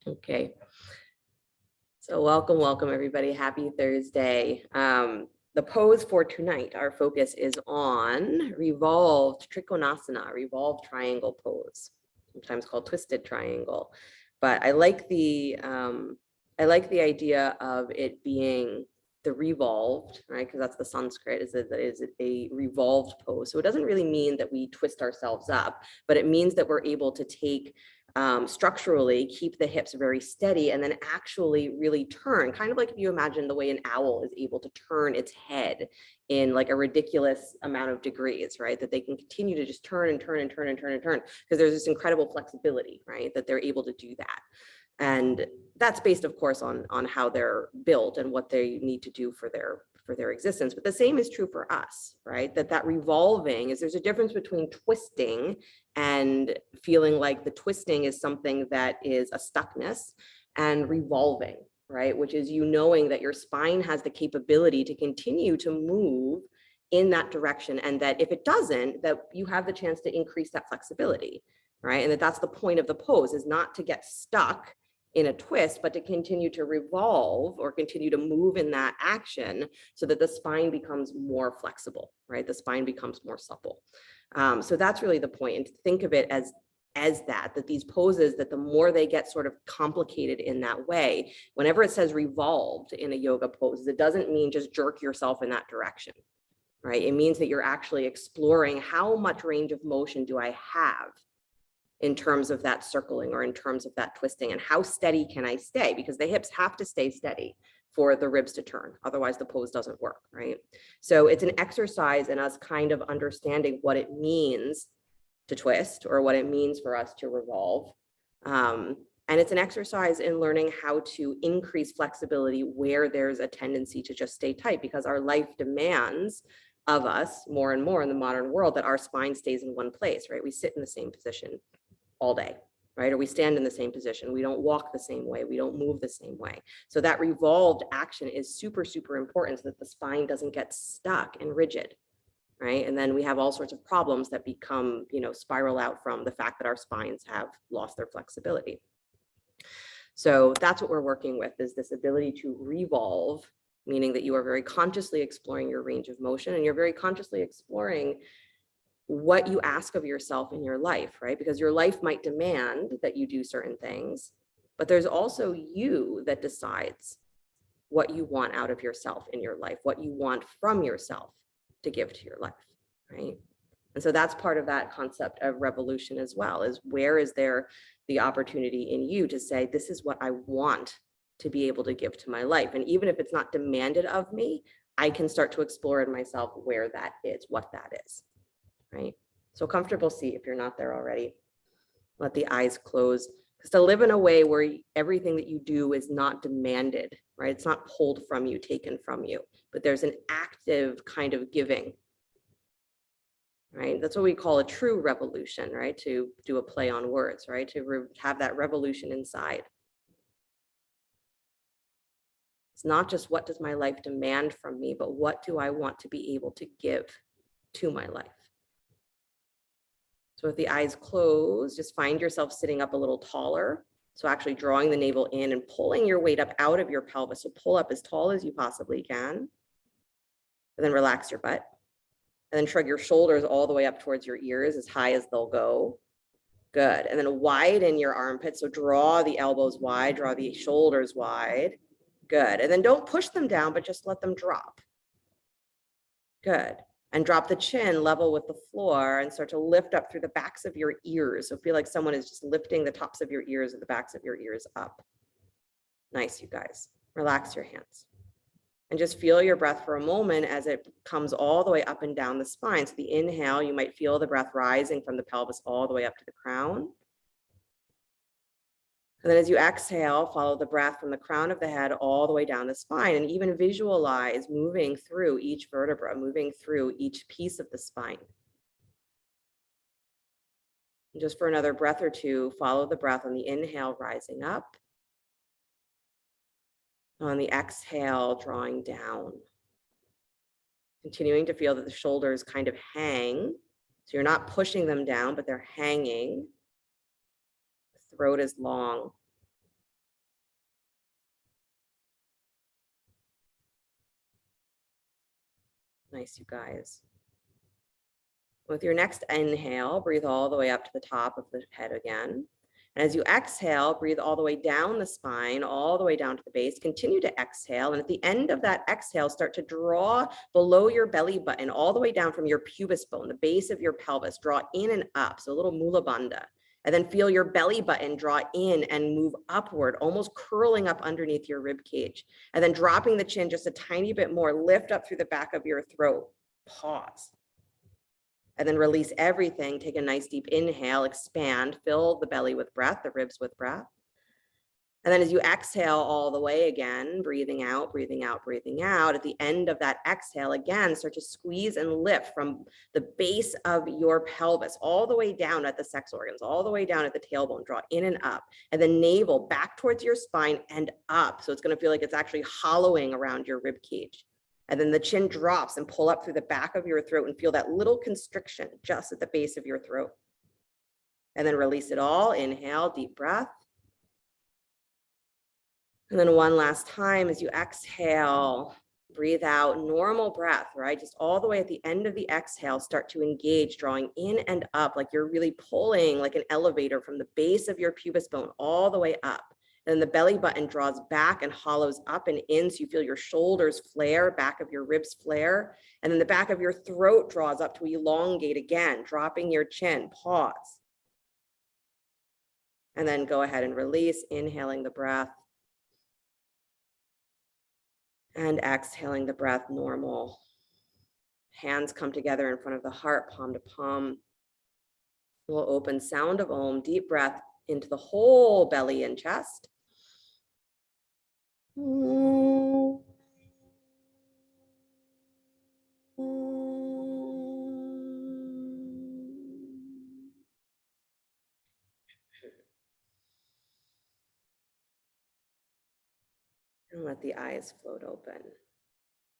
Okay. So welcome everybody. Happy Thursday. The pose for tonight, our focus is on revolved trikonasana, revolved triangle pose, sometimes called twisted triangle. But I like the idea of it being the revolved, right? Because that's the Sanskrit, is a revolved pose. So it doesn't really mean that we twist ourselves up, but it means that we're able to take structurally keep the hips very steady and then actually really turn, kind of like if you imagine the way an owl is able to turn its head in like a ridiculous amount of degrees, right? That they can continue to just turn and turn and turn and turn and turn because there's this incredible flexibility, right? That they're able to do that. And that's based, of course, on how they're built and what they need to do for their existence. But the same is true for us, right? That revolving is, there's a difference between twisting and feeling like the twisting is something that is a stuckness, and revolving, right? Which is you knowing that your spine has the capability to continue to move in that direction, and that if it doesn't, that you have the chance to increase that flexibility, right? And that's the point of the pose, is not to get stuck in a twist, but to continue to revolve or continue to move in that action so that the spine becomes more flexible, right? The spine becomes more supple. So that's really the point. And think of it as that these poses, that the more they get sort of complicated in that way, whenever it says revolved in a yoga pose, it doesn't mean just jerk yourself in that direction, right? It means that you're actually exploring how much range of motion do I have in terms of that circling or in terms of that twisting, and how steady can I stay? Because the hips have to stay steady for the ribs to turn. Otherwise the pose doesn't work, right? So it's an exercise in us kind of understanding what it means to twist, or what it means for us to revolve. And it's an exercise in learning how to increase flexibility where there's a tendency to just stay tight, because our life demands of us more and more in the modern world that our spine stays in one place, right? We sit in the same position all day, right? Or we stand in the same position. We don't walk the same way. We don't move the same way. So that revolved action is super, super important so that the spine doesn't get stuck and rigid, right? And then we have all sorts of problems that become, spiral out from the fact that our spines have lost their flexibility. So that's what we're working with, is this ability to revolve, meaning that you are very consciously exploring your range of motion, and you're very consciously exploring what you ask of yourself in your life, right? Because your life might demand that you do certain things, but there's also you that decides what you want out of yourself in your life, what you want from yourself to give to your life, right? And so that's part of that concept of revolution as well, is where is there the opportunity in you to say, this is what I want to be able to give to my life. And even if it's not demanded of me, I can start to explore in myself where that is, what that is. Right? So comfortable seat if you're not there already. Let the eyes close. Because to live in a way where everything that you do is not demanded, right? It's not pulled from you, taken from you, but there's an active kind of giving, right? That's what we call a true revolution, right? To do a play on words, right? To have that revolution inside. It's not just what does my life demand from me, but what do I want to be able to give to my life? So with the eyes closed, just find yourself sitting up a little taller. So actually drawing the navel in and pulling your weight up out of your pelvis. So pull up as tall as you possibly can. And then relax your butt. And then shrug your shoulders all the way up towards your ears, as high as they'll go. Good. And then widen your armpits. So draw the elbows wide, draw the shoulders wide. Good. And then don't push them down, but just let them drop. Good. And drop the chin level with the floor and start to lift up through the backs of your ears. So feel like someone is just lifting the tops of your ears or the backs of your ears up. Nice, you guys. Relax your hands. And just feel your breath for a moment as it comes all the way up and down the spine. So the inhale, you might feel the breath rising from the pelvis all the way up to the crown. And then as you exhale, follow the breath from the crown of the head all the way down the spine, and even visualize moving through each vertebra, moving through each piece of the spine. And just for another breath or two, follow the breath on the inhale, rising up. On the exhale, drawing down. Continuing to feel that the shoulders kind of hang. So you're not pushing them down, but they're hanging. The throat is long. Nice, you guys. With your next inhale, breathe all the way up to the top of the head again. And as you exhale, breathe all the way down the spine, all the way down to the base. Continue to exhale. And at the end of that exhale, start to draw below your belly button, all the way down from your pubis bone, the base of your pelvis. Draw in and up, so a little mula bandha. And then feel your belly button draw in and move upward, almost curling up underneath your rib cage. And then dropping the chin just a tiny bit more, lift up through the back of your throat. Pause. And then release everything. Take a nice deep inhale, expand, fill the belly with breath, the ribs with breath. And then as you exhale all the way again, breathing out, breathing out, breathing out. At the end of that exhale, again, start to squeeze and lift from the base of your pelvis all the way down at the sex organs, all the way down at the tailbone. Draw in and up. And then navel back towards your spine and up. So it's going to feel like it's actually hollowing around your rib cage. And then the chin drops and pull up through the back of your throat and feel that little constriction just at the base of your throat. And then release it all. Inhale, deep breath. And then one last time as you exhale, breathe out, normal breath, right? Just all the way at the end of the exhale, start to engage, drawing in and up like you're really pulling like an elevator from the base of your pubis bone all the way up. Then the belly button draws back and hollows up and in. So you feel your shoulders flare, back of your ribs flare. And then the back of your throat draws up to elongate again, dropping your chin, pause. And then go ahead and release, inhaling the breath. And exhaling the breath, normal. Hands come together in front of the heart, palm to palm. We'll open sound of Om, deep breath into the whole belly and chest. I And let the eyes float open.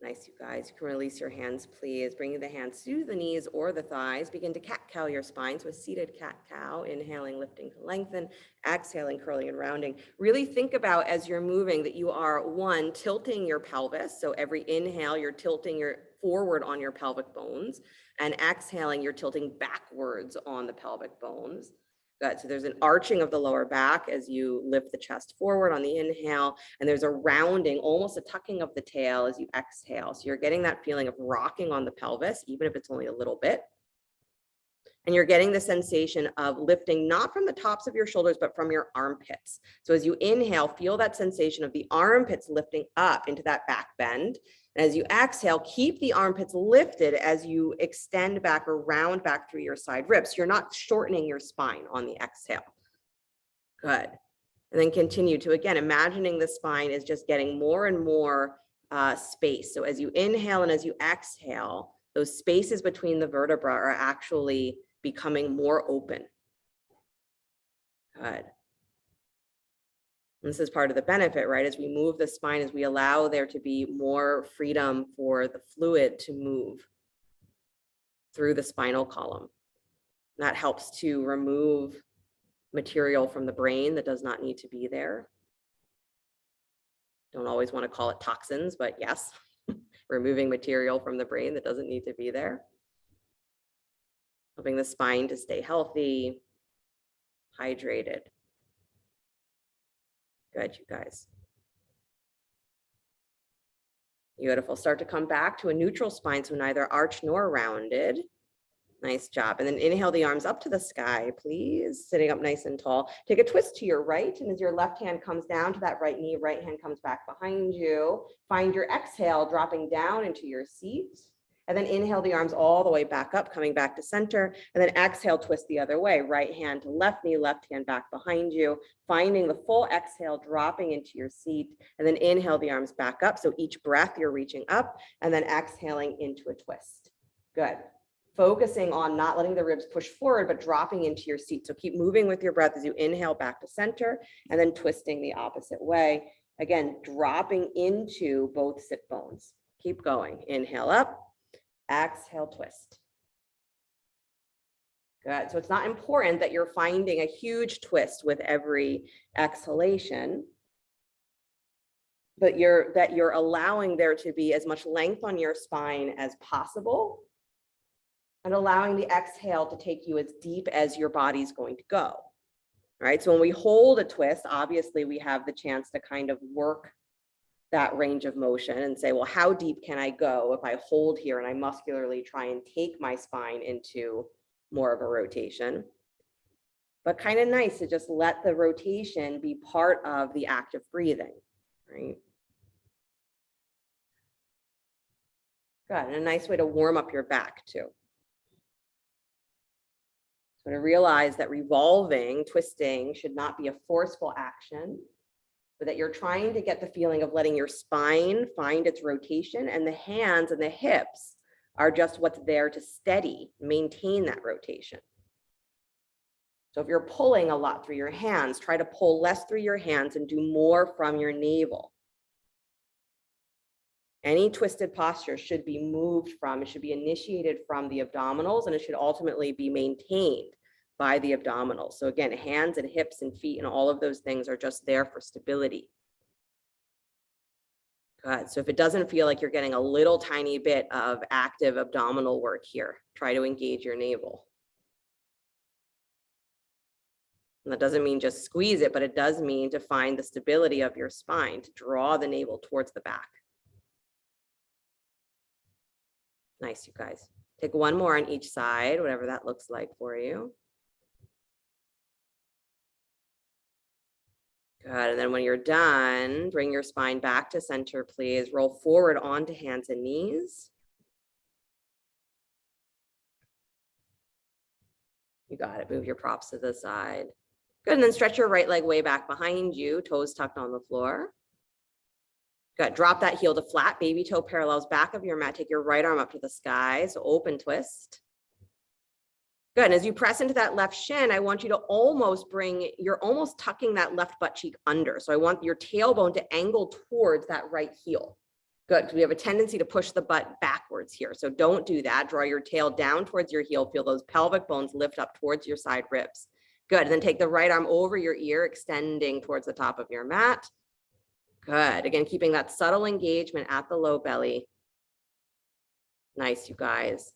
Nice, you guys. You can release your hands, please. Bringing the hands to the knees or the thighs. Begin to cat-cow your spine. So a seated cat-cow. Inhaling, lifting to lengthen. Exhaling, curling and rounding. Really think about as you're moving that you are, one, tilting your pelvis. So every inhale, you're tilting your forward on your pelvic bones. And exhaling, you're tilting backwards on the pelvic bones. Good. So there's an arching of the lower back as you lift the chest forward on the inhale, and there's a rounding, almost a tucking of the tail as you exhale. So you're getting that feeling of rocking on the pelvis, even if it's only a little bit. And you're getting the sensation of lifting, not from the tops of your shoulders, but from your armpits. So as you inhale, feel that sensation of the armpits lifting up into that back bend. And as you exhale, keep the armpits lifted as you extend back or round back through your side ribs. You're not shortening your spine on the exhale. Good. And then continue to, again, imagining the spine is just getting more and more space. So as you inhale and as you exhale, those spaces between the vertebrae are actually becoming more open. Good. This is part of the benefit, right? As we move the spine, as we allow there to be more freedom for the fluid to move through the spinal column. That helps to remove material from the brain that does not need to be there. Don't always want to call it toxins, but yes, removing material from the brain that doesn't need to be there. Helping the spine to stay healthy, hydrated. Good, you guys. Beautiful. Start to come back to a neutral spine, so neither arched nor rounded. Nice job. And then inhale the arms up to the sky, please. Sitting up nice and tall. Take a twist to your right. And as your left hand comes down to that right knee, right hand comes back behind you. Find your exhale dropping down into your seat. And then inhale the arms all the way back up, coming back to center. And then exhale, twist the other way. Right hand to left knee, left hand back behind you. Finding the full exhale, dropping into your seat. And then inhale the arms back up. So each breath you're reaching up and then exhaling into a twist. Good. Focusing on not letting the ribs push forward, but dropping into your seat. So keep moving with your breath as you inhale back to center and then twisting the opposite way. Again, dropping into both sit bones. Keep going. Inhale up. Exhale, twist. Good. So it's not important that you're finding a huge twist with every exhalation. but you're allowing there to be as much length on your spine as possible and allowing the exhale to take you as deep as your body's going to go. All right, so when we hold a twist, obviously we have the chance to kind of work that range of motion and say, well, how deep can I go if I hold here and I muscularly try and take my spine into more of a rotation? But kind of nice to just let the rotation be part of the act of breathing, right? Good, and a nice way to warm up your back too. So to realize that revolving, twisting should not be a forceful action, but that you're trying to get the feeling of letting your spine find its rotation, and the hands and the hips are just what's there to steady, maintain that rotation. So if you're pulling a lot through your hands, try to pull less through your hands and do more from your navel. Any twisted posture should be moved from, it should be initiated from the abdominals, and it should ultimately be maintained by the abdominals. So again, hands and hips and feet and all of those things are just there for stability. Good. So if it doesn't feel like you're getting a little tiny bit of active abdominal work here, try to engage your navel. And that doesn't mean just squeeze it, but it does mean to find the stability of your spine, to draw the navel towards the back. Nice, you guys. Take one more on each side, whatever that looks like for you. Good, and then when you're done, bring your spine back to center, please. Roll forward onto hands and knees. You got it, move your props to the side. Good, and then stretch your right leg way back behind you, toes tucked on the floor. Good, drop that heel to flat, baby toe parallels back of your mat. Take your right arm up to the sky, so open twist. Good, and as you press into that left shin, I want you to you're almost tucking that left butt cheek under. So I want your tailbone to angle towards that right heel. Good, because we have a tendency to push the butt backwards here. So don't do that. Draw your tail down towards your heel. Feel those pelvic bones lift up towards your side ribs. Good, and then take the right arm over your ear, extending towards the top of your mat. Good, again, keeping that subtle engagement at the low belly. Nice, you guys.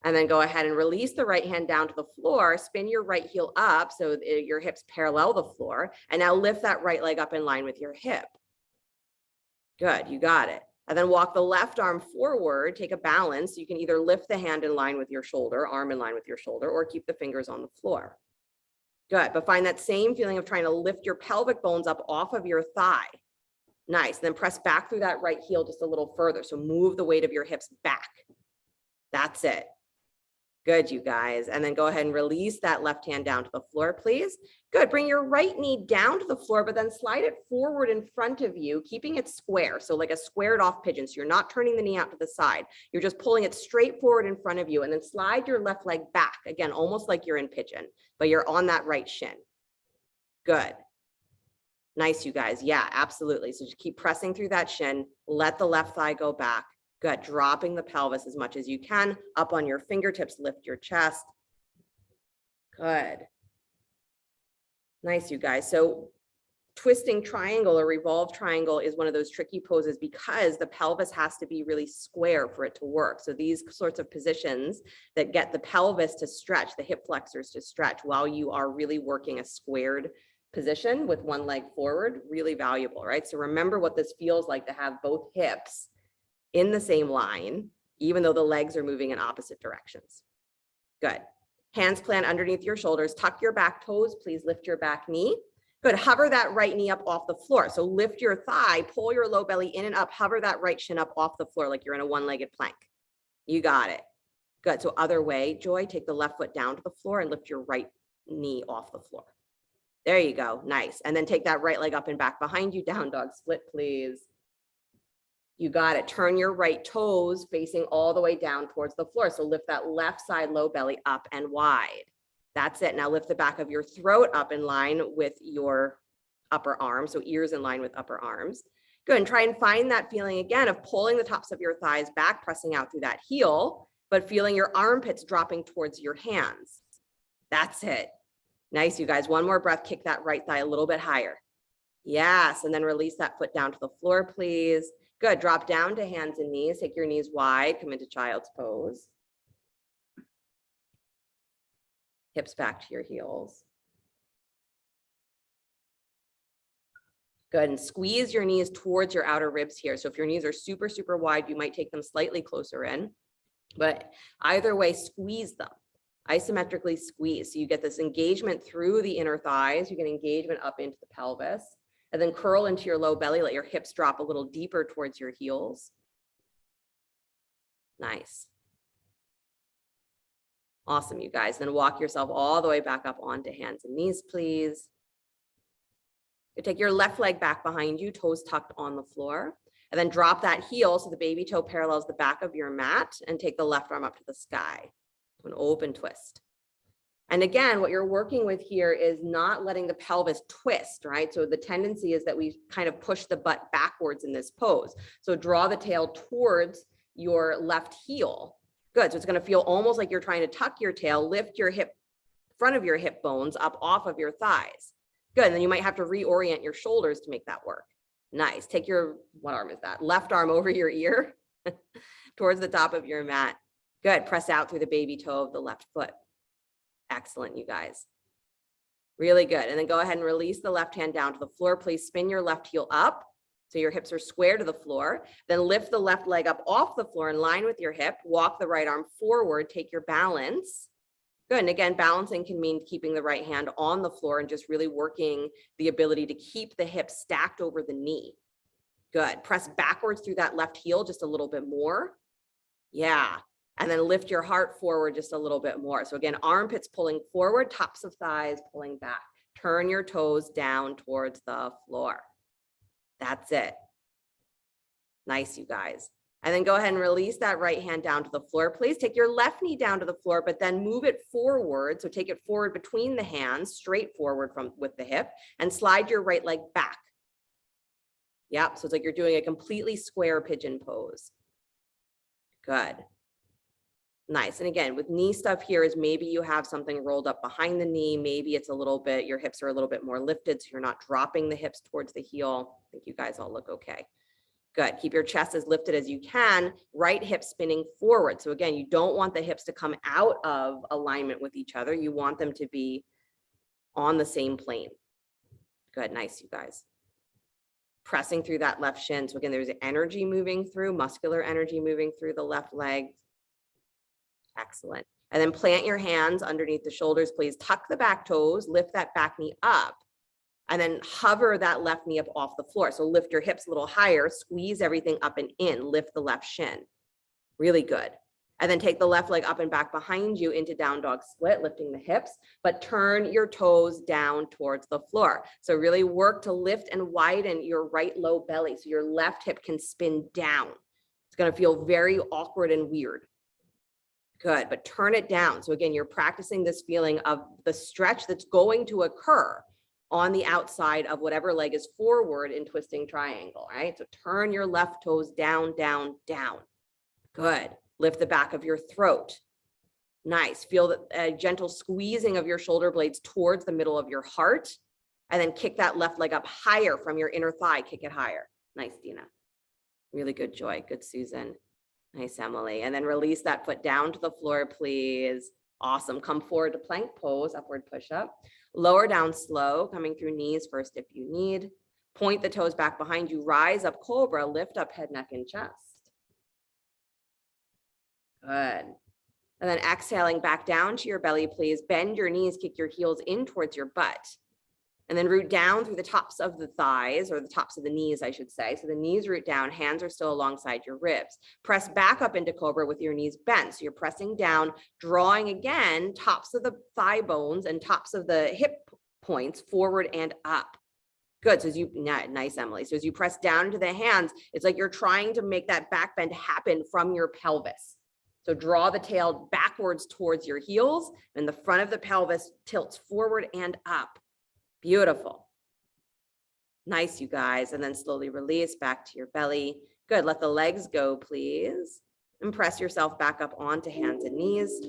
And then go ahead and release the right hand down to the floor, spin your right heel up so your hips parallel the floor, and now lift that right leg up in line with your hip. Good, you got it. And then walk the left arm forward, take a balance. You can either lift the hand in line with your shoulder, arm in line with your shoulder, or keep the fingers on the floor. Good, but find that same feeling of trying to lift your pelvic bones up off of your thigh. Nice, and then press back through that right heel just a little further. So move the weight of your hips back. That's it. Good, you guys. And then go ahead and release that left hand down to the floor, please. Good, bring your right knee down to the floor, but then slide it forward in front of you, keeping it square. So like a squared off pigeon. So you're not turning the knee out to the side. You're just pulling it straight forward in front of you, and then slide your left leg back. Again, almost like you're in pigeon, but you're on that right shin. Good. Nice, you guys. Yeah, absolutely. So just keep pressing through that shin. Let the left thigh go back. Good, dropping the pelvis as much as you can. Up on your fingertips, lift your chest. Good. Nice, you guys. So twisting triangle or revolved triangle is one of those tricky poses because the pelvis has to be really square for it to work. So these sorts of positions that get the pelvis to stretch, the hip flexors to stretch while you are really working a squared position with one leg forward, really valuable, right? So remember what this feels like to have both hips in the same line, even though the legs are moving in opposite directions. Good. Hands plant underneath your shoulders. Tuck your back toes. Please lift your back knee. Good. Hover that right knee up off the floor. So lift your thigh, pull your low belly in and up, hover that right shin up off the floor like you're in a one-legged plank. You got it. Good. So other way, Joy, take the left foot down to the floor and lift your right knee off the floor. There you go. Nice. And then take that right leg up and back behind you. Down dog split, please. You got it. Turn your right toes facing all the way down towards the floor. So lift that left side low belly up and wide. That's it. Now lift the back of your throat up in line with your upper arm. So ears in line with upper arms. Good. And try and find that feeling again of pulling the tops of your thighs back, pressing out through that heel, but feeling your armpits dropping towards your hands. That's it. Nice, you guys. One more breath. Kick that right thigh a little bit higher. Yes, and then release that foot down to the floor, please. Good, drop down to hands and knees. Take your knees wide, come into child's pose. Hips back to your heels. Good, and squeeze your knees towards your outer ribs here. So if your knees are super, super wide, you might take them slightly closer in, but either way, squeeze them. Isometrically squeeze. So you get this engagement through the inner thighs, you get engagement up into the pelvis, and then curl into your low belly, let your hips drop a little deeper towards your heels. Nice. Awesome, you guys. Then walk yourself all the way back up onto hands and knees, please. You take your left leg back behind you, toes tucked on the floor, and then drop that heel so the baby toe parallels the back of your mat, and take the left arm up to the sky. An open twist. And again, what you're working with here is not letting the pelvis twist, right? So the tendency is that we kind of push the butt backwards in this pose. So draw the tail towards your left heel. Good. So it's going to feel almost like you're trying to tuck your tail, lift your hip, front of your hip bones up off of your thighs. Good. And then you might have to reorient your shoulders to make that work. Nice. Take your, what arm is that? Left arm over your ear towards the top of your mat. Good. Press out through the baby toe of the left foot. Excellent, you guys. Really good. And then go ahead and release the left hand down to the floor. Please spin your left heel up so your hips are square to the floor. Then lift the left leg up off the floor in line with your hip. Walk the right arm forward. Take your balance. Good. And again, balancing can mean keeping the right hand on the floor and just really working the ability to keep the hip stacked over the knee. Good. Press backwards through that left heel just a little bit more. Yeah. And then lift your heart forward just a little bit more. So again, armpits pulling forward, tops of thighs pulling back. Turn your toes down towards the floor. That's it. Nice, you guys. And then go ahead and release that right hand down to the floor. Please take your left knee down to the floor, but then move it forward. So take it forward between the hands, straight forward with the hip, and slide your right leg back. Yep, so it's like you're doing a completely square pigeon pose. Good. Nice. And again, with knee stuff here is maybe you have something rolled up behind the knee. Maybe it's a little bit, your hips are a little bit more lifted, so you're not dropping the hips towards the heel. I think you guys all look okay. Good. Keep your chest as lifted as you can. Right hip spinning forward. So again, you don't want the hips to come out of alignment with each other. You want them to be on the same plane. Good. Nice, you guys. Pressing through that left shin. So again, there's energy moving through, muscular energy moving through the left leg. Excellent. And then plant your hands underneath the shoulders, please. Tuck the back toes, lift that back knee up, and then hover that left knee up off the floor. So lift your hips a little higher, squeeze everything up and in, lift the left shin. Really good. And then take the left leg up and back behind you into down dog split, lifting the hips, but turn your toes down towards the floor. So really work to lift and widen your right low belly so your left hip can spin down. It's going to feel very awkward and weird. Good, but turn it down. So again, you're practicing this feeling of the stretch that's going to occur on the outside of whatever leg is forward in twisting triangle, right? So turn your left toes down, down, down. Good. Lift the back of your throat. Nice. Feel a gentle squeezing of your shoulder blades towards the middle of your heart, and then kick that left leg up higher from your inner thigh. Kick it higher. Nice, Dina. Really good, Joy. Good, Susan. Nice, Emily. And then release that foot down to the floor, please. Awesome. Come forward to plank pose, upward push-up. Lower down slow, coming through knees first if you need. Point the toes back behind you. Rise up, cobra. Lift up head, neck, and chest. Good. And then exhaling back down to your belly, please. Bend your knees, kick your heels in towards your butt. And then root down through the tops of the thighs, or the tops of the knees, I should say. So the knees root down, hands are still alongside your ribs. Press back up into cobra with your knees bent. So you're pressing down, drawing again, tops of the thigh bones and tops of the hip points forward and up. Good. So as you, nice, Emily. So as you press down into the hands, it's like you're trying to make that back bend happen from your pelvis. So draw the tail backwards towards your heels, and the front of the pelvis tilts forward and up. Beautiful. Nice, you guys. And then slowly release back to your belly. Good. Let the legs go, please. And press yourself back up onto hands and knees.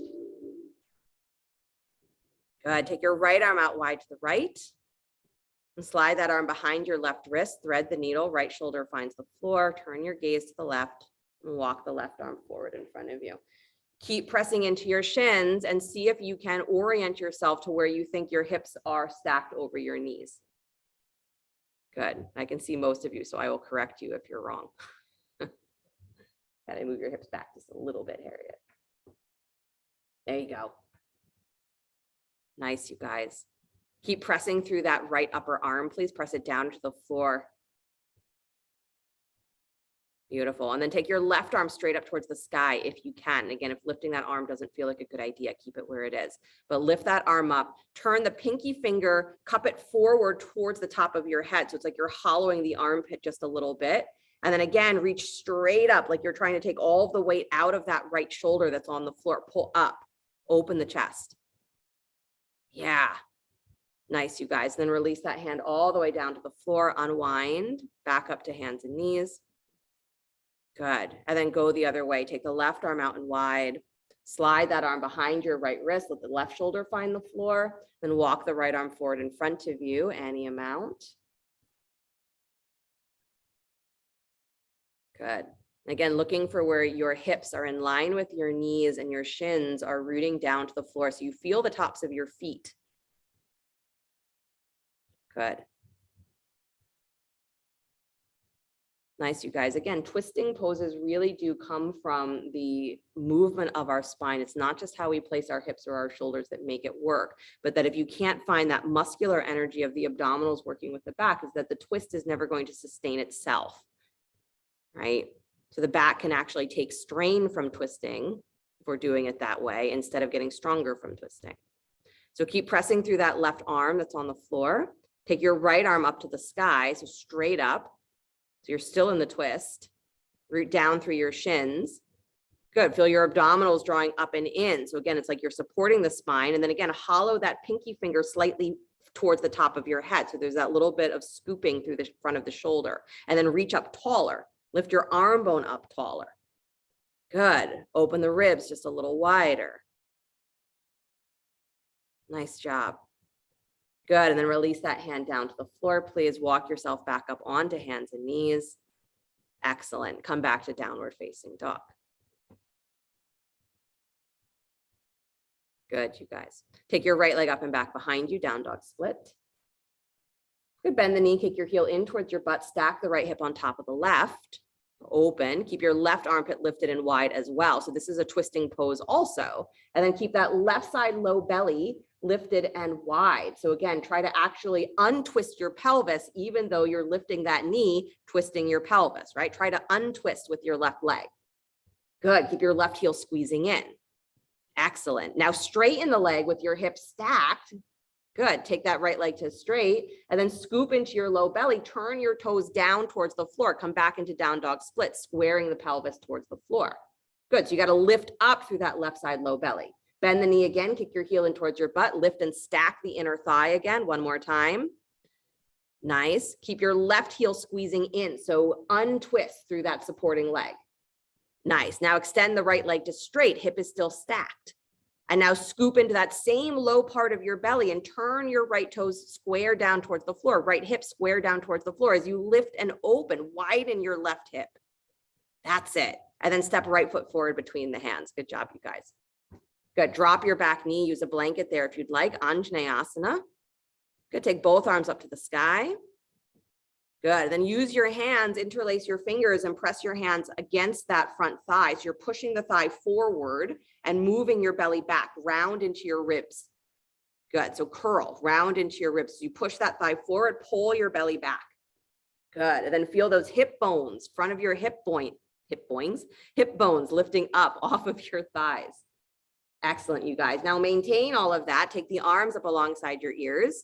Good. Take your right arm out wide to the right. And slide that arm behind your left wrist, thread the needle, right shoulder finds the floor, turn your gaze to the left, and walk the left arm forward in front of you. Keep pressing into your shins and see if you can orient yourself to where you think your hips are stacked over your knees. Good. I can see most of you, so I will correct you if you're wrong. Gotta move your hips back just a little bit, Harriet. There you go. Nice, you guys. Keep pressing through that right upper arm. Please press it down to the floor. Beautiful. And then take your left arm straight up towards the sky if you can. Again, if lifting that arm doesn't feel like a good idea, keep it where it is. But lift that arm up, turn the pinky finger, cup it forward towards the top of your head. So it's like you're hollowing the armpit just a little bit. And then again, reach straight up like you're trying to take all of the weight out of that right shoulder that's on the floor. Pull up, open the chest. Yeah. Nice, you guys. Then release that hand all the way down to the floor, unwind, back up to hands and knees. Good. And then go the other way. Take the left arm out and wide. Slide that arm behind your right wrist. Let the left shoulder find the floor. Then walk the right arm forward in front of you, any amount. Good. Again, looking for where your hips are in line with your knees and your shins are rooting down to the floor so you feel the tops of your feet. Good. Nice, you guys. Again, twisting poses really do come from the movement of our spine. It's not just how we place our hips or our shoulders that make it work, but that if you can't find that muscular energy of the abdominals working with the back, is that the twist is never going to sustain itself, right? So the back can actually take strain from twisting if we're doing it that way instead of getting stronger from twisting. So keep pressing through that left arm that's on the floor. Take your right arm up to the sky, so straight up. So you're still in the twist. Root down through your shins. Good. Feel your abdominals drawing up and in. So again, it's like you're supporting the spine. And then again, hollow that pinky finger slightly towards the top of your head. So there's that little bit of scooping through the front of the shoulder. And then reach up taller. Lift your arm bone up taller. Good. Open the ribs just a little wider. Nice job. Good. And then release that hand down to the floor. Please walk yourself back up onto hands and knees. Excellent. Come back to downward facing dog. Good, you guys. Take your right leg up and back behind you, down dog split. Good. Bend the knee, kick your heel in towards your butt, stack the right hip on top of the left. Open. Keep your left armpit lifted and wide as well. So this is a twisting pose also. And then keep that left side low belly lifted and wide. So again, try to actually untwist your pelvis, even though you're lifting that knee, twisting your pelvis, right? Try to untwist with your left leg. Good. Keep your left heel squeezing in. Excellent. Now straighten the leg with your hips stacked. Good. Take that right leg to straight and then scoop into your low belly. Turn your toes down towards the floor. Come back into down dog split, squaring the pelvis towards the floor. Good. So you got to lift up through that left side low belly. Bend the knee again, kick your heel in towards your butt, lift and stack the inner thigh again. One more time. Nice. Keep your left heel squeezing in. So untwist through that supporting leg. Nice. Now extend the right leg to straight. Hip is still stacked. And now scoop into that same low part of your belly and turn your right toes square down towards the floor. Right hip square down towards the floor as you lift and open, widen your left hip. That's it. And then step right foot forward between the hands. Good job, you guys. Good. Drop your back knee. Use a blanket there if you'd like. Anjaneyasana. Good. Take both arms up to the sky. Good. Then use your hands, interlace your fingers and press your hands against that front thigh. So you're pushing the thigh forward and moving your belly back, round into your ribs. Good. So curl, round into your ribs. So you push that thigh forward, pull your belly back. Good. And then feel those hip bones, front of your hip bones lifting up off of your thighs. Excellent, you guys. Now maintain all of that. Take the arms up alongside your ears.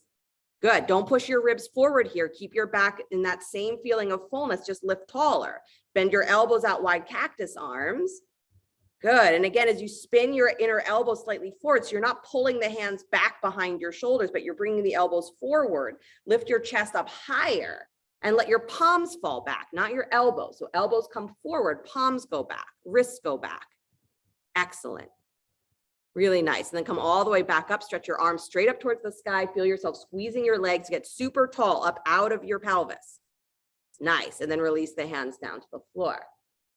Good. Don't push your ribs forward here. Keep your back in that same feeling of fullness. Just lift taller. Bend your elbows out wide, cactus arms. Good. And again, as you spin your inner elbow slightly forward, so you're not pulling the hands back behind your shoulders, but you're bringing the elbows forward. Lift your chest up higher and let your palms fall back, not your elbows. So elbows come forward, palms go back, wrists go back. Excellent. Really nice. And then come all the way back up, stretch your arms straight up towards the sky. Feel yourself squeezing your legs, get super tall up out of your pelvis. Nice. And then release the hands down to the floor.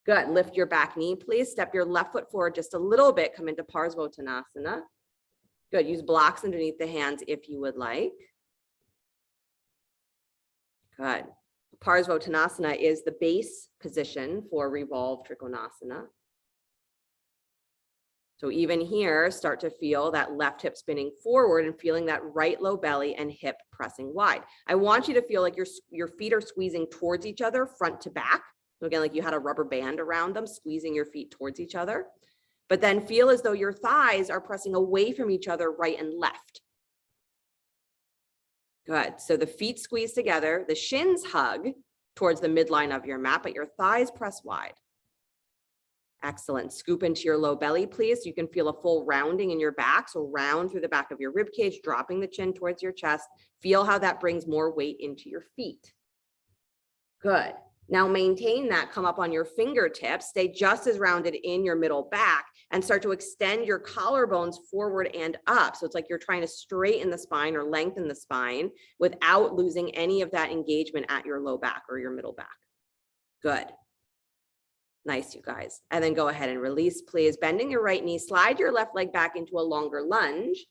Good. Lift your back knee, please. Step your left foot forward just a little bit. Come into Parsvottanasana. Good. Use blocks underneath the hands if you would like. Good. Parsvottanasana is the base position for Revolved Trikonasana. So even here, start to feel that left hip spinning forward and feeling that right low belly and hip pressing wide. I want you to feel like your feet are squeezing towards each other, front to back. So again, like you had a rubber band around them, squeezing your feet towards each other. But then feel as though your thighs are pressing away from each other, right and left. Good. So the feet squeeze together, the shins hug towards the midline of your mat, but your thighs press wide. Excellent. Scoop into your low belly, please. You can feel a full rounding in your back. So round through the back of your rib cage, dropping the chin towards your chest. Feel how that brings more weight into your feet. Good. Now maintain that. Come up on your fingertips. Stay just as rounded in your middle back and start to extend your collarbones forward and up. So it's like you're trying to straighten the spine or lengthen the spine without losing any of that engagement at your low back or your middle back. Good. Nice, you guys. And then go ahead and release, please. Bending your right knee, slide your left leg back into a longer lunge.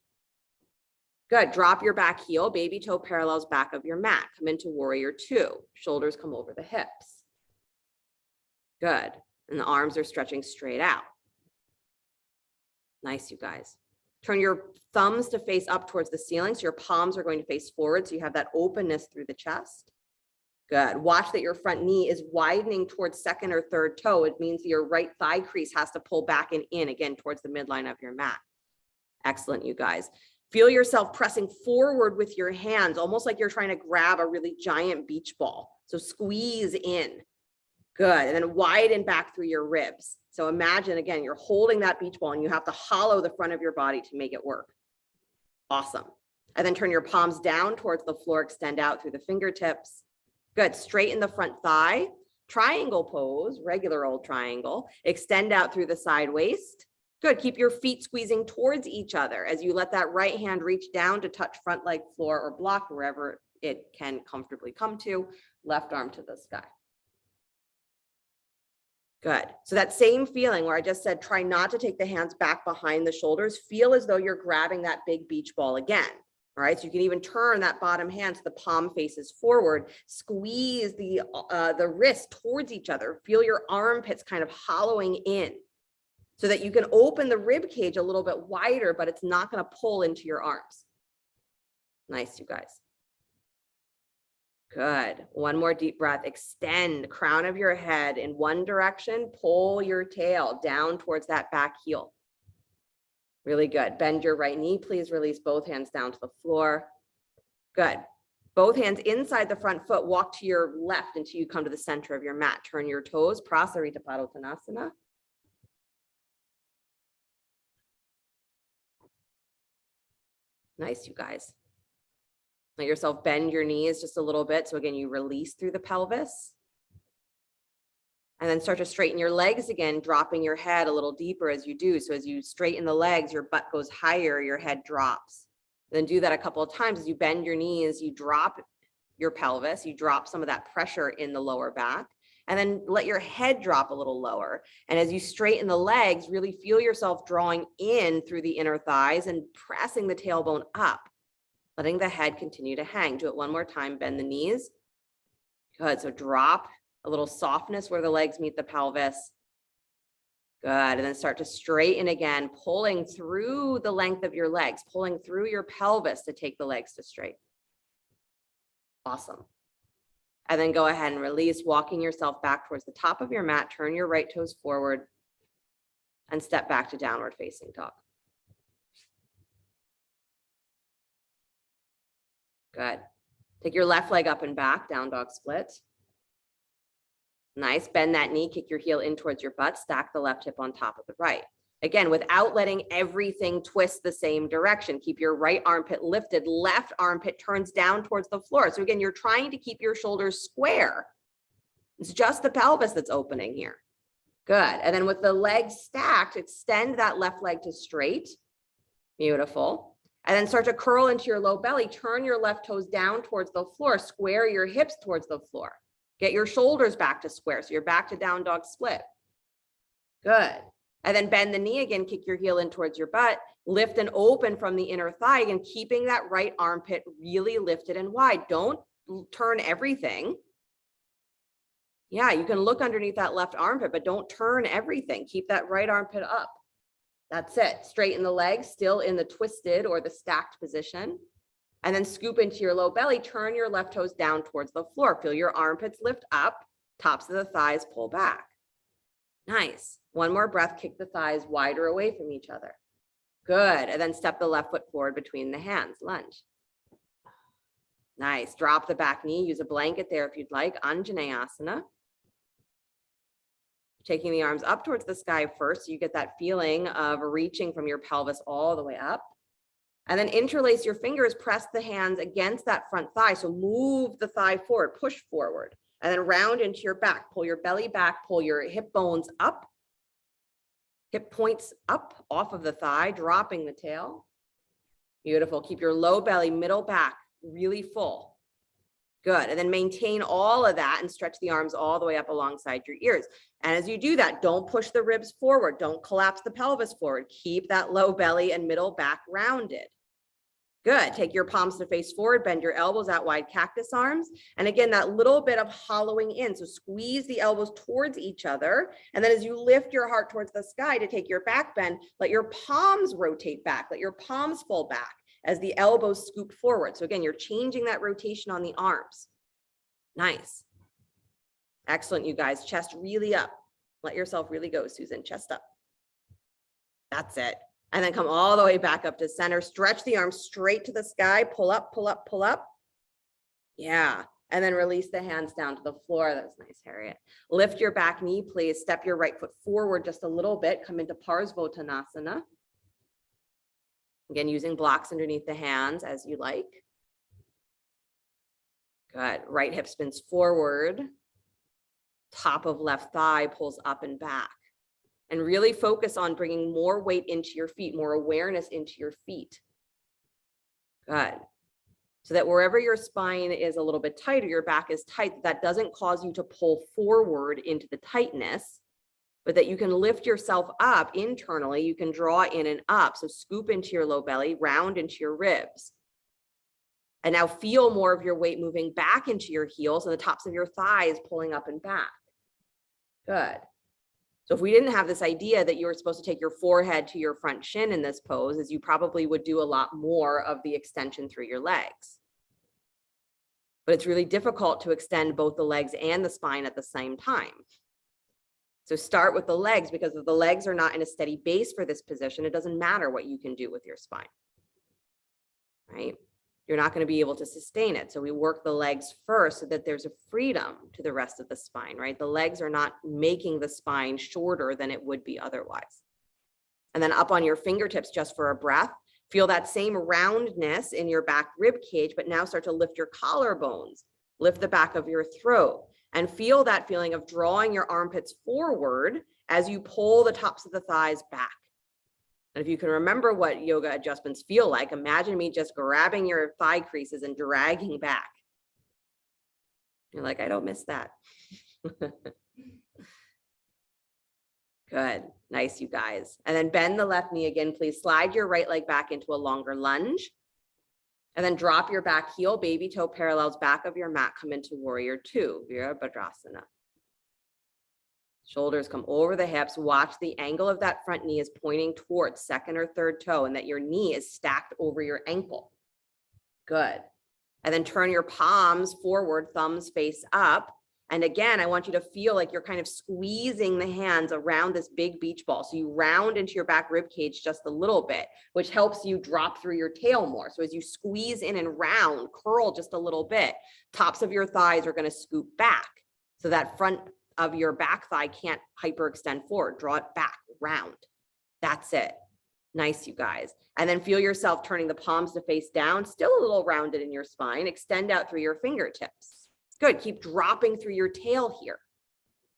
Good. Drop your back heel, baby toe parallels back of your mat. Come into warrior two. Shoulders come over the hips. Good. And the arms are stretching straight out. Nice, you guys. Turn your thumbs to face up towards the ceiling. So your palms are going to face forward. So you have that openness through the chest. Good. Watch that your front knee is widening towards second or third toe. It means your right thigh crease has to pull back and in again towards the midline of your mat. Excellent, you guys. Feel yourself pressing forward with your hands, almost like you're trying to grab a really giant beach ball. So squeeze in. Good. And then widen back through your ribs. So imagine, again, you're holding that beach ball and you have to hollow the front of your body to make it work. Awesome. And then turn your palms down towards the floor, extend out through the fingertips. Good. Straighten the front thigh, triangle pose, regular old triangle, extend out through the side waist. Good. Keep your feet squeezing towards each other as you let that right hand reach down to touch front leg floor or block wherever it can comfortably come to. Left arm to the sky. Good. So that same feeling where I just said, try not to take the hands back behind the shoulders. Feel as though you're grabbing that big beach ball again. All right, so you can even turn that bottom hand so the palm faces forward. Squeeze the wrist towards each other. Feel your armpits kind of hollowing in so that you can open the rib cage a little bit wider, but it's not going to pull into your arms. Nice, you guys. Good. One more deep breath. Extend crown of your head in one direction. Pull your tail down towards that back heel. Really good. Bend your right knee, please. Release both hands down to the floor. Good. Both hands inside the front foot. Walk to your left until you come to the center of your mat. Turn your toes. Prasarita Padottanasana. Nice, you guys. Let yourself bend your knees just a little bit. So again, you release through the pelvis. And then start to straighten your legs again, dropping your head a little deeper as you do. So as you straighten the legs, your butt goes higher, your head drops. Then do that a couple of times. As you bend your knees, you drop your pelvis, you drop some of that pressure in the lower back, and then let your head drop a little lower. And as you straighten the legs, really feel yourself drawing in through the inner thighs and pressing the tailbone up, letting the head continue to hang. Do it one more time. Bend the knees. Good. So drop. A little softness where the legs meet the pelvis. Good. And then start to straighten again, pulling through the length of your legs, pulling through your pelvis to take the legs to straight. Awesome. And then go ahead and release, walking yourself back towards the top of your mat. Turn your right toes forward and step back to downward facing dog. Good. Take your left leg up and back, down dog split. Nice. Bend that knee, kick your heel in towards your butt, stack the left hip on top of the right. Again, without letting everything twist the same direction. Keep your right armpit lifted, left armpit turns down towards the floor. So again, you're trying to keep your shoulders square. It's just the pelvis that's opening here. Good. And then with the legs stacked, extend that left leg to straight. Beautiful. And then start to curl into your low belly. Turn your left toes down towards the floor. Square your hips towards the floor. Get your shoulders back to square. So you're back to down dog split. Good. And then bend the knee again. Kick your heel in towards your butt. Lift and open from the inner thigh again, keeping that right armpit really lifted and wide. Don't turn everything. Yeah, you can look underneath that left armpit, but don't turn everything. Keep that right armpit up. That's it. Straighten the legs, still in the twisted or the stacked position. And then scoop into your low belly. Turn your left toes down towards the floor. Feel your armpits lift up. Tops of the thighs pull back. Nice. One more breath. Kick the thighs wider away from each other. Good. And then step the left foot forward between the hands. Lunge. Nice. Drop the back knee. Use a blanket there if you'd like. Anjaneyasana. Taking the arms up towards the sky first, so you get that feeling of reaching from your pelvis all the way up. And then interlace your fingers, press the hands against that front thigh. So move the thigh forward, push forward, and then round into your back. Pull your belly back, pull your hip bones up. Hip points up off of the thigh, dropping the tail. Beautiful. Keep your low belly, middle back really full. Good. And then maintain all of that and stretch the arms all the way up alongside your ears. And as you do that, don't push the ribs forward. Don't collapse the pelvis forward. Keep that low belly and middle back rounded. Good. Take your palms to face forward, bend your elbows out wide, cactus arms. And again, that little bit of hollowing in. So squeeze the elbows towards each other. And then as you lift your heart towards the sky to take your back bend, let your palms rotate back. Let your palms fall back as the elbows scoop forward. So again, you're changing that rotation on the arms. Nice. Excellent, you guys. Chest really up. Let yourself really go, Susan. Chest up. That's it. And then come all the way back up to center. Stretch the arms straight to the sky. Pull up, pull up, pull up. Yeah. And then release the hands down to the floor. That's nice, Harriet. Lift your back knee, please. Step your right foot forward just a little bit. Come into Parsvottanasana. Again, using blocks underneath the hands as you like. Good. Right hip spins forward. Top of left thigh pulls up and back. And really focus on bringing more weight into your feet, more awareness into your feet. Good. So that wherever your spine is a little bit tighter, your back is tight, that doesn't cause you to pull forward into the tightness, but that you can lift yourself up internally. You can draw in and up. So scoop into your low belly, round into your ribs. And now feel more of your weight moving back into your heels and the tops of your thighs pulling up and back. Good. So if we didn't have this idea that you were supposed to take your forehead to your front shin in this pose, is you probably would do a lot more of the extension through your legs. But it's really difficult to extend both the legs and the spine at the same time. So start with the legs, because if the legs are not in a steady base for this position, it doesn't matter what you can do with your spine, right? You're not going to be able to sustain it. So we work the legs first so that there's a freedom to the rest of the spine, right? The legs are not making the spine shorter than it would be otherwise. And then up on your fingertips, just for a breath, feel that same roundness in your back rib cage, but now start to lift your collarbones, lift the back of your throat, and feel that feeling of drawing your armpits forward as you pull the tops of the thighs back. And if you can remember what yoga adjustments feel like, imagine me just grabbing your thigh creases and dragging back. You're like, I don't miss that. Good. Nice, you guys. And then bend the left knee again, please. Slide your right leg back into a longer lunge. And then drop your back heel, baby toe parallels back of your mat. Come into warrior two, Virabhadrasana. Shoulders come over the hips. Watch the angle of that front knee is pointing towards second or third toe, and that your knee is stacked over your ankle. Good. And then turn your palms forward, thumbs face up. And again, I want you to feel like you're kind of squeezing the hands around this big beach ball. So you round into your back rib cage just a little bit, which helps you drop through your tail more. So as you squeeze in and round, curl just a little bit, tops of your thighs are going to scoop back. So that front of your back thigh can't hyperextend forward. Draw it back, round. That's it. Nice, you guys. And then feel yourself turning the palms to face down, still a little rounded in your spine. Extend out through your fingertips. Good. Keep dropping through your tail here.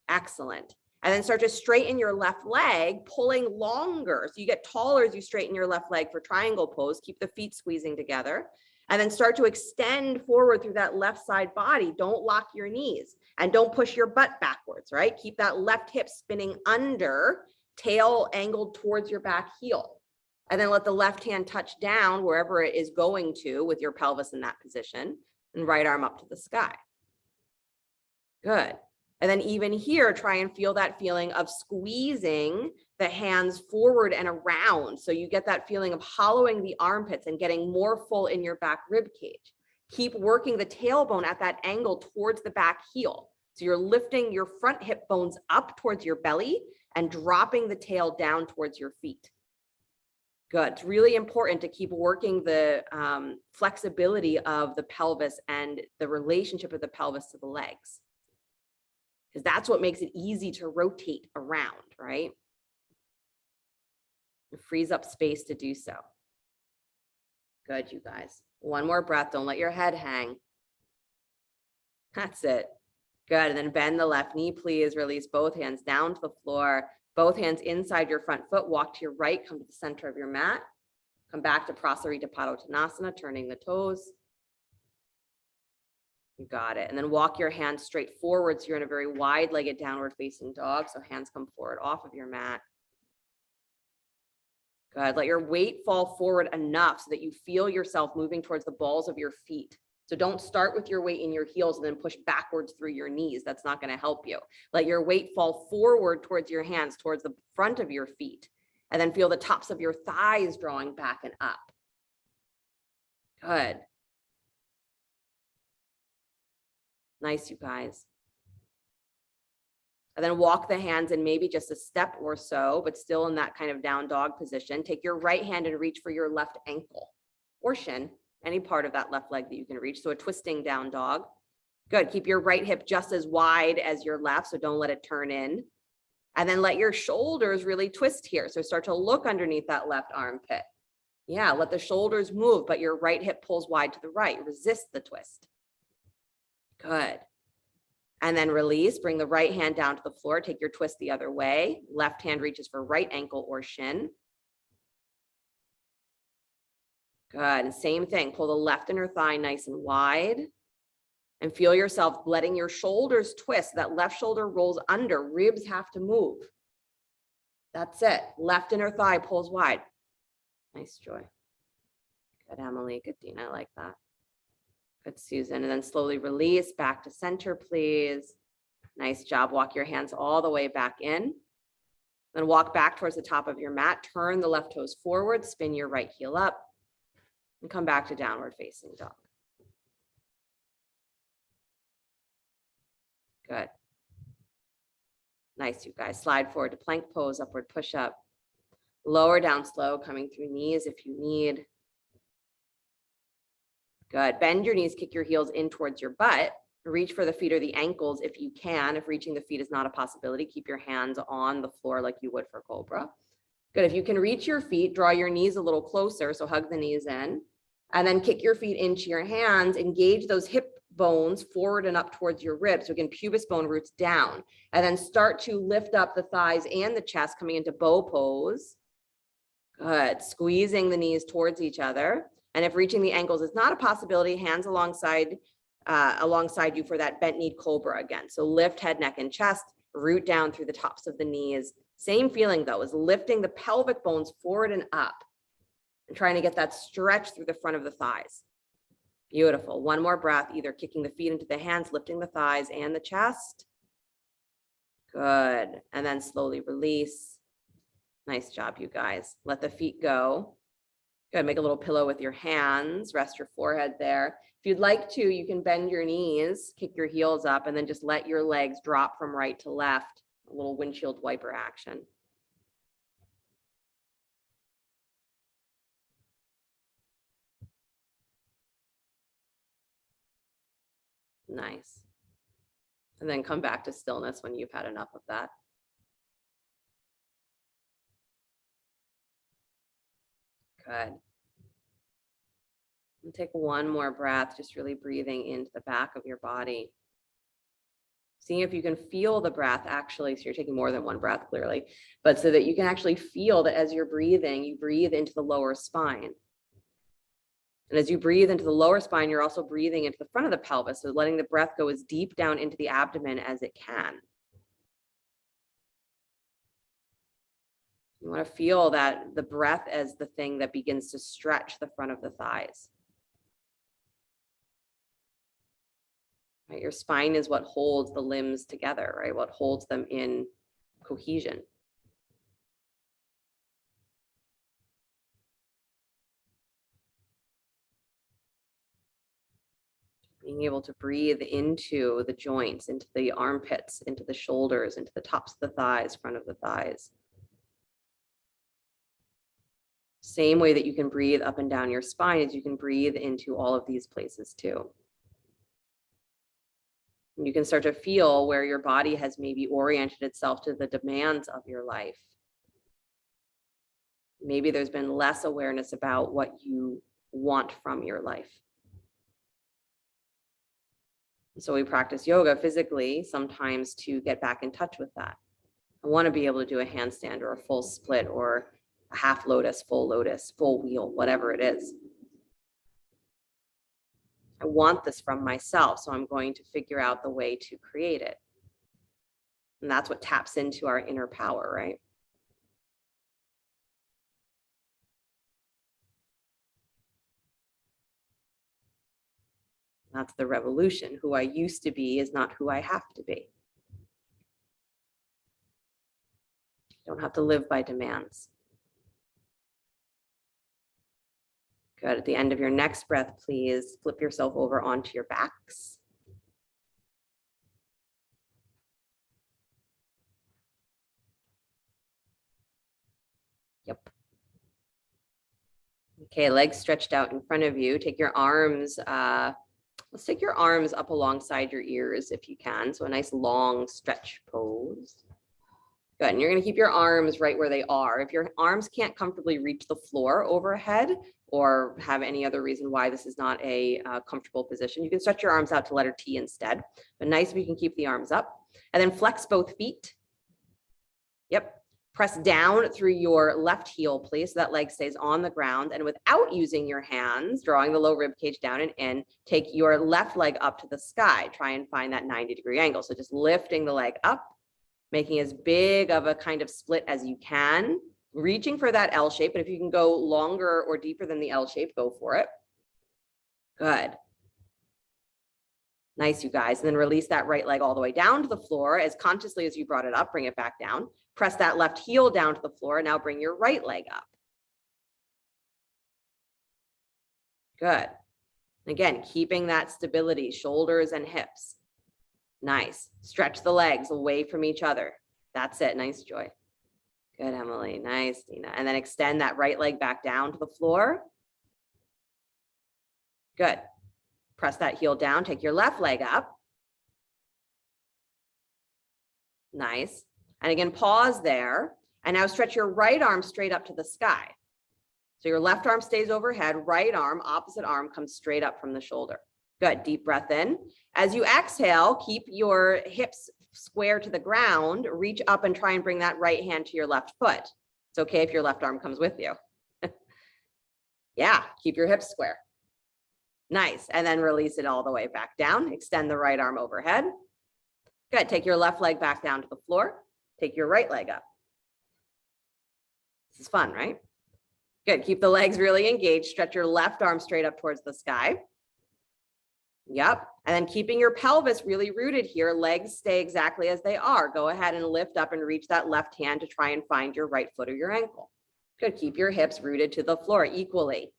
Excellent. And then start to straighten your left leg, pulling longer. So you get taller as you straighten your left leg for triangle pose. Keep the feet squeezing together. And then start to extend forward through that left side body. Don't lock your knees and don't push your butt backwards, right? Keep that left hip spinning under, tail angled towards your back heel. And then let the left hand touch down wherever it is going to with your pelvis in that position, and right arm up to the sky. Good. And then even here, try and feel that feeling of squeezing the hands forward and around. So you get that feeling of hollowing the armpits and getting more full in your back rib cage. Keep working the tailbone at that angle towards the back heel. So you're lifting your front hip bones up towards your belly and dropping the tail down towards your feet. Good. It's really important to keep working the flexibility of the pelvis and the relationship of the pelvis to the legs, because that's what makes it easy to rotate around, right? It frees up space to do so. Good, you guys. One more breath. Don't let your head hang. That's it. Good. And then bend the left knee, please. Release both hands down to the floor. Both hands inside your front foot. Walk to your right. Come to the center of your mat. Come back to Prasarita Padottanasana, turning the toes. You got it. And then walk your hands straight forward. So you're in a very wide-legged downward facing dog. So hands come forward off of your mat. Good. Let your weight fall forward enough so that you feel yourself moving towards the balls of your feet. So don't start with your weight in your heels and then push backwards through your knees. That's not going to help you. Let your weight fall forward towards your hands, towards the front of your feet. And then feel the tops of your thighs drawing back and up. Good. Nice, you guys. And then walk the hands in maybe just a step or so, but still in that kind of down dog position. Take your right hand and reach for your left ankle or shin, any part of that left leg that you can reach. So a twisting down dog. Good. Keep your right hip just as wide as your left, so don't let it turn in. And then let your shoulders really twist here. So start to look underneath that left armpit. Yeah, let the shoulders move, but your right hip pulls wide to the right. Resist the twist. Good. And then release, bring the right hand down to the floor, take your twist the other way. Left hand reaches for right ankle or shin. Good, and same thing, pull the left inner thigh nice and wide. And feel yourself letting your shoulders twist, that left shoulder rolls under, ribs have to move. That's it, left inner thigh pulls wide. Nice, Joy. Good, Emily, good, Dina, I like that. Good, Susan. And then slowly release back to center, please. Nice job. Walk your hands all the way back in. Then walk back towards the top of your mat. Turn the left toes forward. Spin your right heel up. And come back to downward facing dog. Good. Nice, you guys. Slide forward to plank pose, upward push up. Lower down slow, coming through knees if you need. Good. Bend your knees, kick your heels in towards your butt. Reach for the feet or the ankles if you can. If reaching the feet is not a possibility, keep your hands on the floor like you would for Cobra. Good. If you can reach your feet, draw your knees a little closer. So hug the knees in. And then kick your feet into your hands. Engage those hip bones forward and up towards your ribs. So again, pubis bone roots down. And then start to lift up the thighs and the chest, coming into bow pose. Good. Squeezing the knees towards each other. And if reaching the ankles is not a possibility, hands alongside you for that bent knee cobra again. So lift head, neck, and chest, root down through the tops of the knees. Same feeling though, is lifting the pelvic bones forward and up and trying to get that stretch through the front of the thighs. Beautiful. One more breath, either kicking the feet into the hands, lifting the thighs and the chest. Good. And then slowly release. Nice job, you guys. Let the feet go. Good. Make a little pillow with your hands. Rest your forehead there. If you'd like to, you can bend your knees, kick your heels up, and then just let your legs drop from right to left. A little windshield wiper action. Nice. And then come back to stillness when you've had enough of that. Good. And take one more breath, just really breathing into the back of your body. Seeing if you can feel the breath actually, so you're taking more than one breath clearly, but so that you can actually feel that as you're breathing, you breathe into the lower spine. And as you breathe into the lower spine, you're also breathing into the front of the pelvis, so letting the breath go as deep down into the abdomen as it can. You want to feel that the breath as the thing that begins to stretch the front of the thighs. Right? Your spine is what holds the limbs together, right? What holds them in cohesion. Being able to breathe into the joints, into the armpits, into the shoulders, into the tops of the thighs, front of the thighs. Same way that you can breathe up and down your spine is you can breathe into all of these places too. And you can start to feel where your body has maybe oriented itself to the demands of your life. Maybe there's been less awareness about what you want from your life. So we practice yoga physically sometimes to get back in touch with that. I want to be able to do a handstand or a full split or a half lotus, full wheel, whatever it is. I want this from myself, so I'm going to figure out the way to create it. And that's what taps into our inner power, right? That's the revolution. Who I used to be is not who I have to be. You don't have to live by demands. Good. At the end of your next breath, please flip yourself over onto your backs. Yep. Okay, legs stretched out in front of you. Take your arms, let's take your arms up alongside your ears if you can. So a nice long stretch pose. Good, and you're gonna keep your arms right where they are. If your arms can't comfortably reach the floor overhead or have any other reason why this is not a comfortable position, you can stretch your arms out to letter T instead. But nice if you can keep the arms up. And then flex both feet. Yep. Press down through your left heel, please, so that leg stays on the ground. And without using your hands, drawing the low rib cage down and in, take your left leg up to the sky. Try and find that 90-degree angle. So just lifting the leg up, making as big of a kind of split as you can, reaching for that L shape. But if you can go longer or deeper than the L shape, go for it. Good. Nice, you guys. And then release that right leg all the way down to the floor as consciously as you brought it up, bring it back down. Press that left heel down to the floor. Now bring your right leg up. Good. Again, keeping that stability, shoulders and hips. Nice. Stretch the legs away from each other. That's it. Nice, Joy. Good, Emily. Nice, Dina. And then extend that right leg back down to the floor. Good. Press that heel down. Take your left leg up. Nice. And again, pause there. And now stretch your right arm straight up to the sky. So your left arm stays overhead, right arm, opposite arm comes straight up from the shoulder. Good, deep breath in. As you exhale, keep your hips square to the ground, reach up and try and bring that right hand to your left foot. It's okay if your left arm comes with you. Yeah, keep your hips square. Nice, and then release it all the way back down. Extend the right arm overhead. Good, take your left leg back down to the floor. Take your right leg up. This is fun, right? Good, keep the legs really engaged. Stretch your left arm straight up towards the sky. Yep, and then keeping your pelvis really rooted here, legs stay exactly as they are. Go ahead and lift up and reach that left hand to try and find your right foot or your ankle. Good, keep your hips rooted to the floor equally.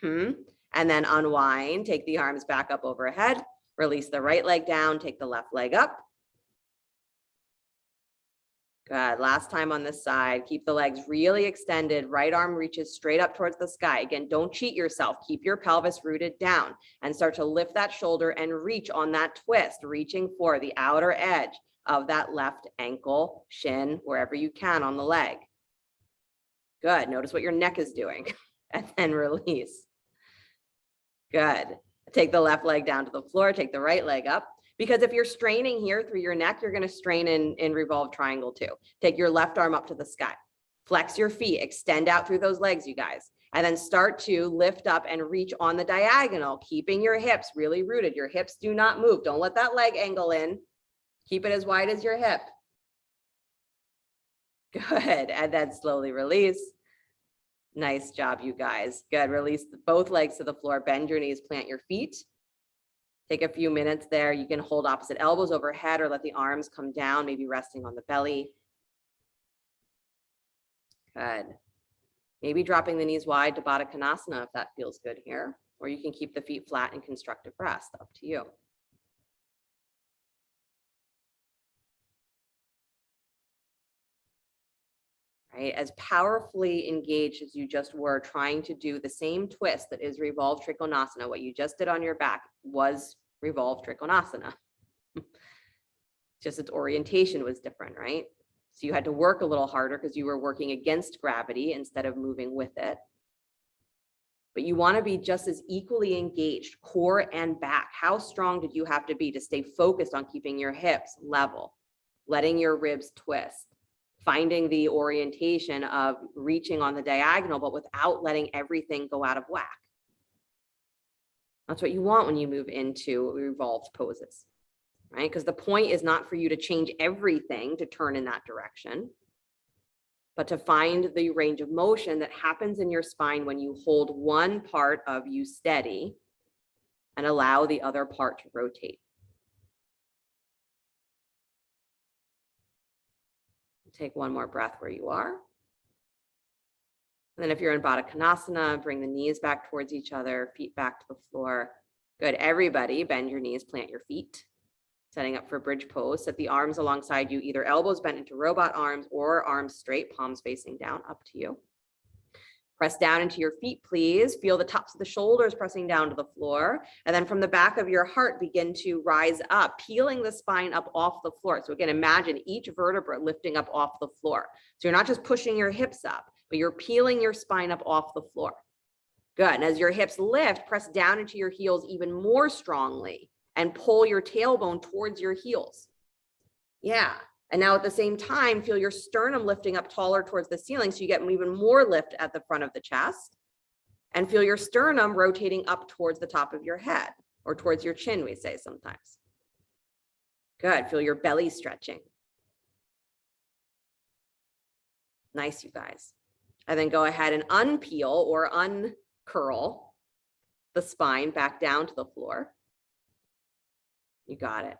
And then unwind, take the arms back up overhead, release the right leg down, take the left leg up. Good, last time on this side, keep the legs really extended, right arm reaches straight up towards the sky. Again, don't cheat yourself, keep your pelvis rooted down and start to lift that shoulder and reach on that twist, reaching for the outer edge of that left ankle, shin, wherever you can on the leg. Good, notice what your neck is doing and then release. Good, take the left leg down to the floor, take the right leg up. Because if you're straining here through your neck, you're going to strain in revolved triangle too. Take your left arm up to the sky. Flex your feet, extend out through those legs, you guys. And then start to lift up and reach on the diagonal, keeping your hips really rooted. Your hips do not move. Don't let that leg angle in. Keep it as wide as your hip. Good. And then slowly release. Nice job, you guys. Good. Release both legs to the floor. Bend your knees, plant your feet. Take a few minutes there. You can hold opposite elbows overhead or let the arms come down, maybe resting on the belly. Good. Maybe dropping the knees wide to Baddha Konasana if that feels good here. Or you can keep the feet flat in constructive rest. Up to you. Right? As powerfully engaged as you just were trying to do the same twist that is revolved Trikonasana, what you just did on your back was revolved Trikonasana. Just its orientation was different, right? So you had to work a little harder because you were working against gravity instead of moving with it. But you want to be just as equally engaged, core and back. How strong did you have to be to stay focused on keeping your hips level, letting your ribs twist, finding the orientation of reaching on the diagonal, but without letting everything go out of whack? That's what you want when you move into revolved poses, right? Because the point is not for you to change everything to turn in that direction, but to find the range of motion that happens in your spine when you hold one part of you steady and allow the other part to rotate. Take one more breath where you are. And then if you're in Baddha Konasana, bring the knees back towards each other, feet back to the floor. Good. Everybody, bend your knees, plant your feet. Setting up for bridge pose. Set the arms alongside you, either elbows bent into robot arms or arms straight, palms facing down, up to you. Press down into your feet, please. Feel the tops of the shoulders pressing down to the floor. And then from the back of your heart, begin to rise up, peeling the spine up off the floor. So again, imagine each vertebra lifting up off the floor. So you're not just pushing your hips up, but you're peeling your spine up off the floor. Good. And as your hips lift, press down into your heels even more strongly and pull your tailbone towards your heels. Yeah. And now at the same time, feel your sternum lifting up taller towards the ceiling so you get even more lift at the front of the chest. And feel your sternum rotating up towards the top of your head or towards your chin, we say sometimes. Good. Feel your belly stretching. Nice, you guys. And then go ahead and unpeel or uncurl the spine back down to the floor. You got it.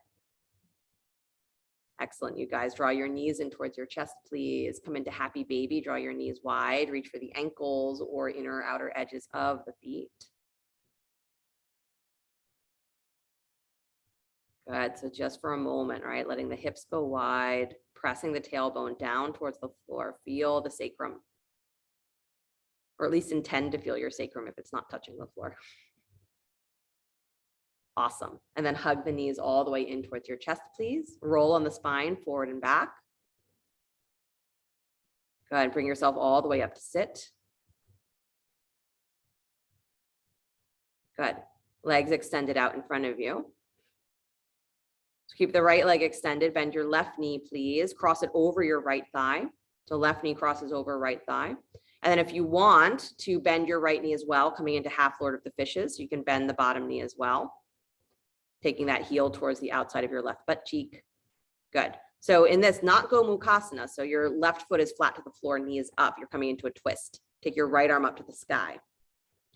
Excellent, you guys. Draw your knees in towards your chest, please. Come into happy baby. Draw your knees wide. Reach for the ankles or inner outer edges of the feet. Good. So just for a moment, right? Letting the hips go wide, pressing the tailbone down towards the floor. Feel the sacrum. Or at least intend to feel your sacrum if it's not touching the floor. Awesome. And then hug the knees all the way in towards your chest, please. Roll on the spine, forward and back. Go ahead and bring yourself all the way up to sit. Good. Legs extended out in front of you. So keep the right leg extended. Bend your left knee, please. Cross it over your right thigh. So left knee crosses over right thigh. And then if you want to bend your right knee as well, coming into half Lord of the Fishes, you can bend the bottom knee as well. Taking that heel towards the outside of your left butt cheek. Good. So in this, not Gomukhasana, so your left foot is flat to the floor, knee is up. You're coming into a twist. Take your right arm up to the sky.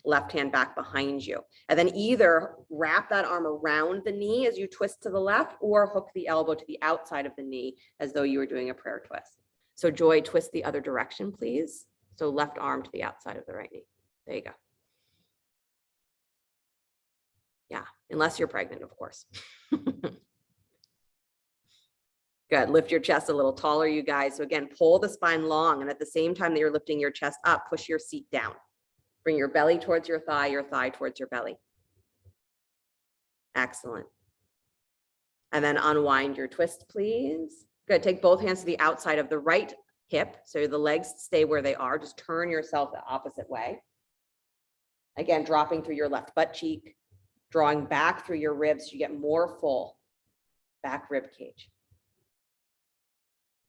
Left hand back behind you. And then either wrap that arm around the knee as you twist to the left or hook the elbow to the outside of the knee as though you were doing a prayer twist. So Joy, twist the other direction, please. So left arm to the outside of the right knee. There you go. Yeah, unless you're pregnant, of course. Good. Lift your chest a little taller, you guys. So again, pull the spine long, and at the same time that you're lifting your chest up, push your seat down. Bring your belly towards your thigh towards your belly. Excellent. And then unwind your twist, please. Good. Take both hands to the outside of the right hip. So the legs stay where they are. Just turn yourself the opposite way. Again, dropping through your left butt cheek, drawing back through your ribs so you get more full. back rib cage.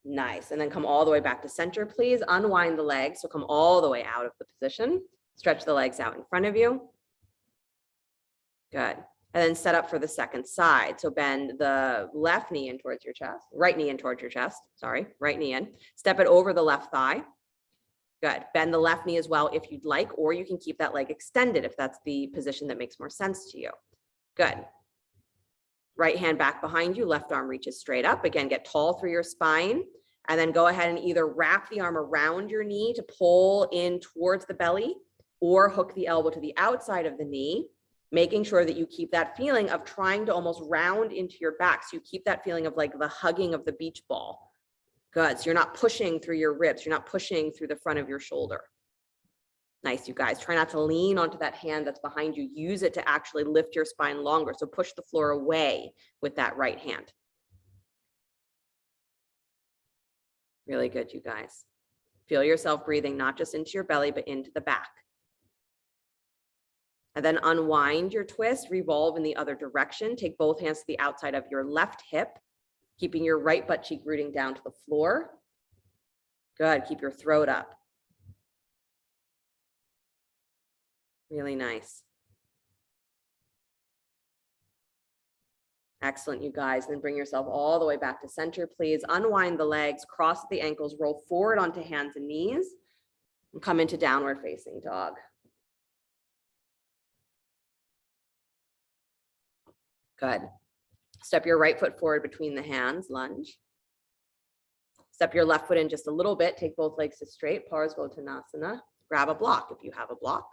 Nice. And then come all the way back to center, please. Unwind the legs. So come all the way out of the position. Stretch the legs out in front of you. Good. And then set up for the second side. So bend the left knee in towards your chest, right knee in towards your chest. Sorry, right knee in. Step it over the left thigh. Good. Bend the left knee as well if you'd like, or you can keep that leg extended if that's the position that makes more sense to you. Good. Right hand back behind you, left arm reaches straight up. Again, get tall through your spine, and then go ahead and either wrap the arm around your knee to pull in towards the belly, or hook the elbow to the outside of the knee, making sure that you keep that feeling of trying to almost round into your back. So you keep that feeling of like the hugging of the beach ball. Good. So you're not pushing through your ribs. You're not pushing through the front of your shoulder. Nice, you guys. Try not to lean onto that hand that's behind you. Use it to actually lift your spine longer. So push the floor away with that right hand. Really good, you guys. Feel yourself breathing not just into your belly, but into the back. And then unwind your twist, revolve in the other direction. Take both hands to the outside of your left hip, keeping your right butt cheek rooting down to the floor. Good. Keep your throat up. Really nice. Excellent, you guys. Then bring yourself all the way back to center, please. Unwind the legs, cross the ankles, roll forward onto hands and knees, and come into downward facing dog. Good. Step your right foot forward between the hands, lunge. Step your left foot in just a little bit. Take both legs to straight, Parsvottanasana. Grab a block if you have a block.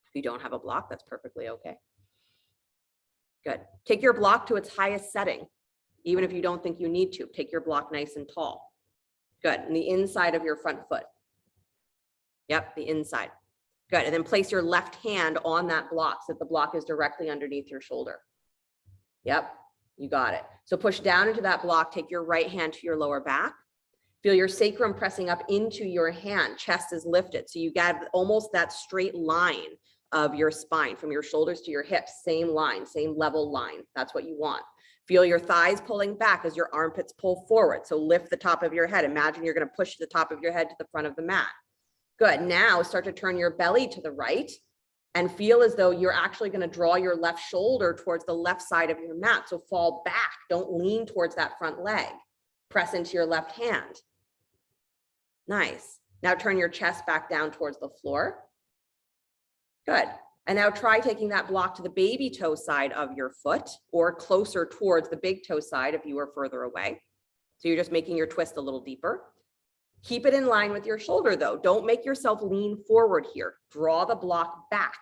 If you don't have a block, that's perfectly okay. Good. Take your block to its highest setting, even if you don't think you need to. Take your block nice and tall. Good. And the inside of your front foot. Yep, the inside. Good. And then place your left hand on that block so that the block is directly underneath your shoulder. Yep, you got it. So push down into that block. Take your right hand to your lower back. Feel your sacrum pressing up into your hand. Chest is lifted. So you got almost that straight line of your spine from your shoulders to your hips. Same line, same level line. That's what you want. Feel your thighs pulling back as your armpits pull forward. So lift the top of your head. Imagine you're going to push the top of your head to the front of the mat. Good. Now start to turn your belly to the right and feel as though you're actually going to draw your left shoulder towards the left side of your mat. So fall back. Don't lean towards that front leg. Press into your left hand. Nice. Now turn your chest back down towards the floor. Good. And now try taking that block to the baby toe side of your foot or closer towards the big toe side if you are further away. So you're just making your twist a little deeper. Keep it in line with your shoulder though. Don't make yourself lean forward here. Draw the block back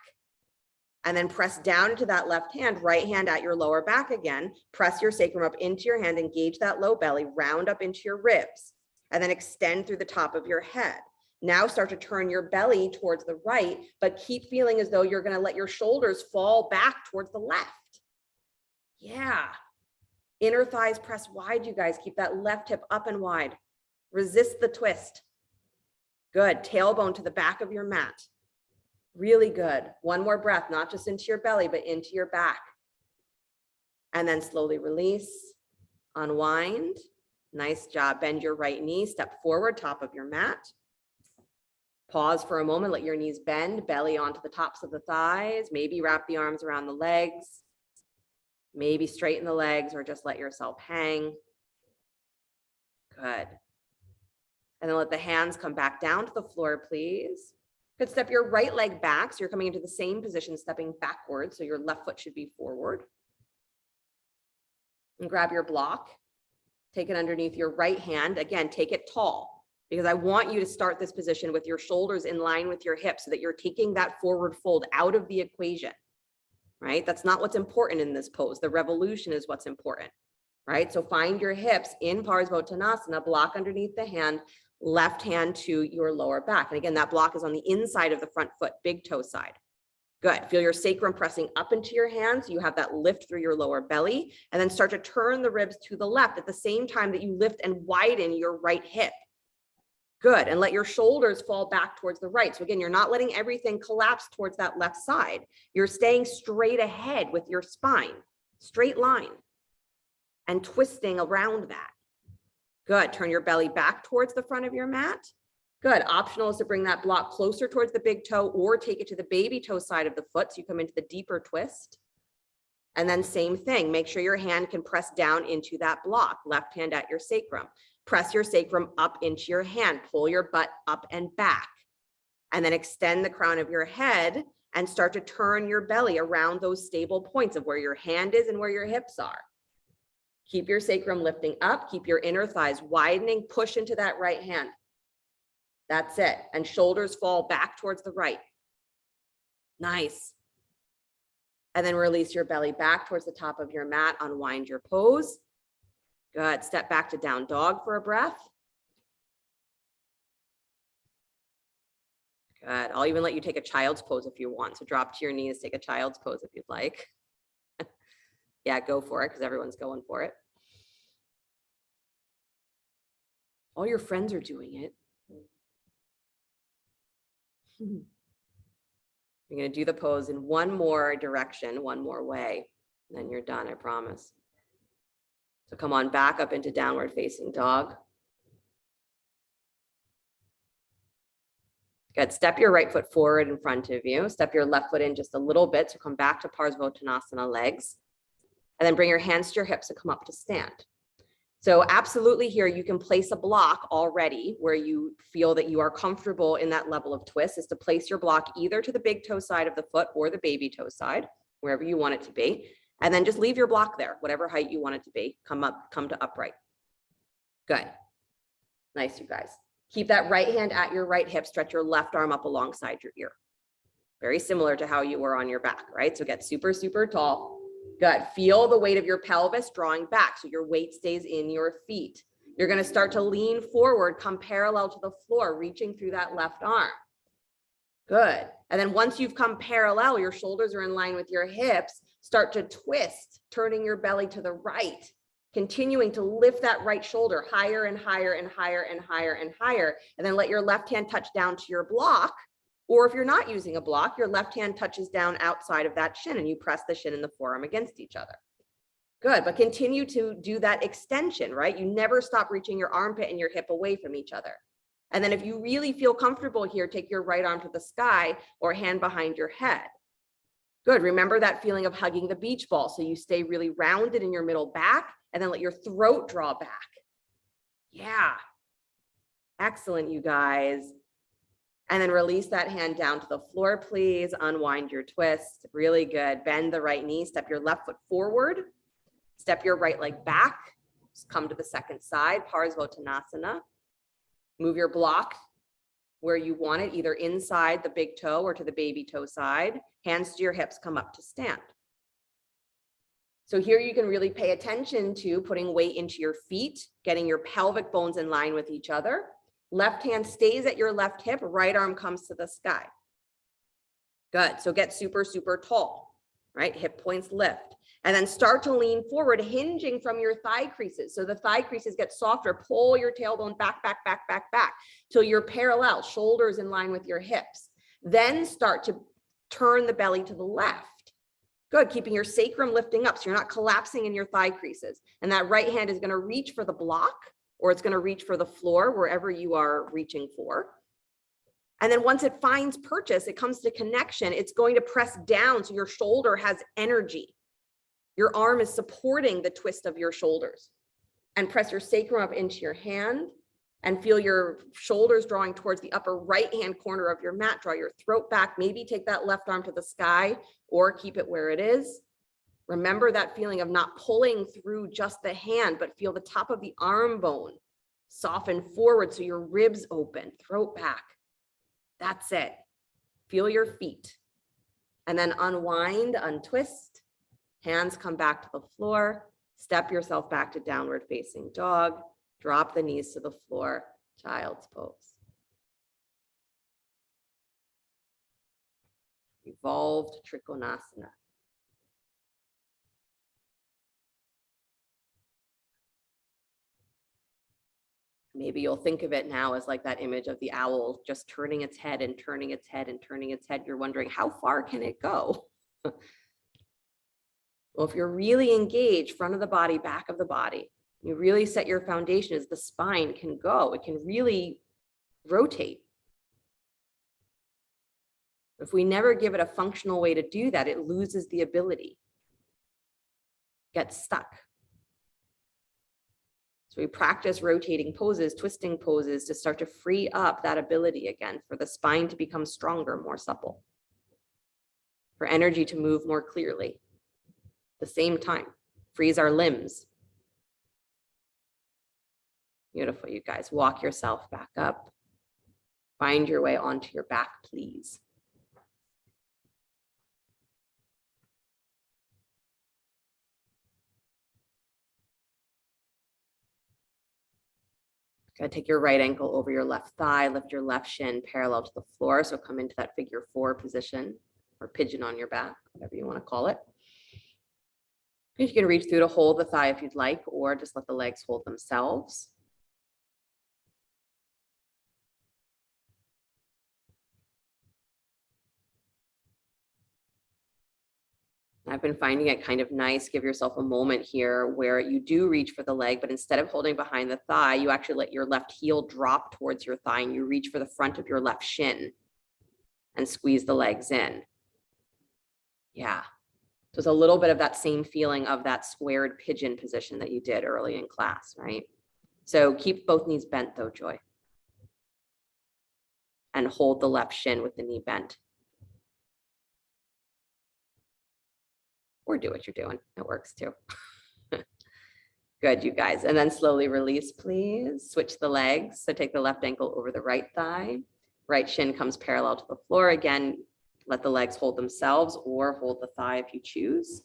and then press down into that left hand, right hand at your lower back again. Press your sacrum up into your hand, engage that low belly, round up into your ribs, and then extend through the top of your head. Now start to turn your belly towards the right, but keep feeling as though you're going to let your shoulders fall back towards the left. Yeah. Inner thighs press wide, you guys. Keep that left hip up and wide. Resist the twist. Good. Tailbone to the back of your mat. Really good. One more breath, not just into your belly, but into your back. And then slowly release, unwind. Nice job. Bend your right knee, step forward, top of your mat. Pause for a moment, let your knees bend, belly onto the tops of the thighs. Maybe wrap the arms around the legs. Maybe straighten the legs or just let yourself hang. Good. And then let the hands come back down to the floor, please. Good. Step your right leg back. So you're coming into the same position, stepping backwards. So your left foot should be forward. And grab your block. Take it underneath your right hand. Again, take it tall because I want you to start this position with your shoulders in line with your hips so that you're taking that forward fold out of the equation, right? That's not what's important in this pose. The revolution is what's important, right? So find your hips in Parsvottanasana, block underneath the hand, left hand to your lower back. And again, that block is on the inside of the front foot, big toe side. Good. Feel your sacrum pressing up into your hands. You have that lift through your lower belly, and then start to turn the ribs to the left at the same time that you lift and widen your right hip. Good. And let your shoulders fall back towards the right. So again, you're not letting everything collapse towards that left side. You're staying straight ahead with your spine, straight line. and twisting around that. Good. Turn your belly back towards the front of your mat. Good. Optional is to bring that block closer towards the big toe or take it to the baby toe side of the foot so you come into the deeper twist. And then same thing, make sure your hand can press down into that block, left hand at your sacrum. Press your sacrum up into your hand, pull your butt up and back, and then extend the crown of your head and start to turn your belly around those stable points of where your hand is and where your hips are. Keep your sacrum lifting up, keep your inner thighs widening, push into that right hand. That's it. And shoulders fall back towards the right. Nice. And then release your belly back towards the top of your mat, unwind your pose. Good. Step back to down dog for a breath. Good. I'll even let you take a child's pose if you want. So drop to your knees, take a child's pose if you'd like. Yeah, go for it because everyone's going for it. All your friends are doing it. You're going to do the pose in one more direction, one more way, and then you're done, I promise. So come on back up into downward facing dog. Good. Step your right foot forward in front of you. Step your left foot in just a little bit. So come back to Parsvottanasana legs. And then bring your hands to your hips to come up to stand. So absolutely here, you can place a block already where you feel that you are comfortable in that level of twist, is to place your block either to the big toe side of the foot or the baby toe side, wherever you want it to be. And then just leave your block there, whatever height you want it to be. Come to upright. Good. Nice, you guys. Keep that right hand at your right hip. Stretch your left arm up alongside your ear. Very similar to how you were on your back, right? So get super, super tall. Good. Feel the weight of your pelvis drawing back so your weight stays in your feet. You're going to start to lean forward, come parallel to the floor, reaching through that left arm. Good. And then once you've come parallel, your shoulders are in line with your hips, start to twist, turning your belly to the right, continuing to lift that right shoulder higher and higher and higher and higher and higher. And then let your left hand touch down to your block. Or if you're not using a block, your left hand touches down outside of that shin and you press the shin and the forearm against each other. Good, but continue to do that extension, right? You never stop reaching your armpit and your hip away from each other. And then if you really feel comfortable here, take your right arm to the sky or hand behind your head. Good, remember that feeling of hugging the beach ball. So you stay really rounded in your middle back and then let your throat draw back. Yeah, excellent, you guys. And then release that hand down to the floor, please. Unwind your twist. Really good. Bend the right knee. Step your left foot forward. Step your right leg back. Just come to the second side, Parsvottanasana. Move your block where you want it, either inside the big toe or to the baby toe side. Hands to your hips, come up to stand. So here you can really pay attention to putting weight into your feet, getting your pelvic bones in line with each other. Left hand stays at your left hip, right arm comes to the sky. Good, so get super, super tall, right? Hip points lift. And then start to lean forward, hinging from your thigh creases. So the thigh creases get softer, pull your tailbone back, back, back, back, back, till you're parallel, shoulders in line with your hips. Then start to turn the belly to the left. Good, keeping your sacrum lifting up so you're not collapsing in your thigh creases. And that right hand is gonna reach for the block, or it's going to reach for the floor, wherever you are reaching for. And then once it finds purchase, it comes to connection, it's going to press down so your shoulder has energy. Your arm is supporting the twist of your shoulders. And press your sacrum up into your hand and feel your shoulders drawing towards the upper right-hand corner of your mat. Draw your throat back, maybe take that left arm to the sky or keep it where it is. Remember that feeling of not pulling through just the hand, but feel the top of the arm bone soften forward so your ribs open, throat back. That's it. Feel your feet. And then unwind, untwist. Hands come back to the floor. Step yourself back to downward facing dog. Drop the knees to the floor, child's pose. Revolved Trikonasana. Maybe you'll think of it now as like that image of the owl just turning its head and turning its head and turning its head. You're wondering, how far can it go? Well, if you're really engaged, front of the body, back of the body, you really set your foundation as the spine can go. It can really rotate. If we never give it a functional way to do that, it loses the ability, gets stuck. So we practice rotating poses, twisting poses to start to free up that ability again for the spine to become stronger, more supple, for energy to move more clearly. At the same time, frees our limbs. Beautiful, you guys. Walk yourself back up. Find your way onto your back, please. Gotta take your right ankle over your left thigh, lift your left shin parallel to the floor. So come into that figure 4 position or pigeon on your back, whatever you want to call it. You can reach through to hold the thigh if you'd like, or just let the legs hold themselves. I've been finding it kind of nice. Give yourself a moment here where you do reach for the leg, but instead of holding behind the thigh, you actually let your left heel drop towards your thigh and you reach for the front of your left shin and squeeze the legs in. Yeah. So it's a little bit of that same feeling of that squared pigeon position that you did early in class, right? So keep both knees bent though, Joy. And hold the left shin with the knee bent. Or do what you're doing. It works too. Good, you guys. And then slowly release, please. Switch the legs. So take the left ankle over the right thigh. Right shin comes parallel to the floor. Again, let the legs hold themselves or hold the thigh if you choose.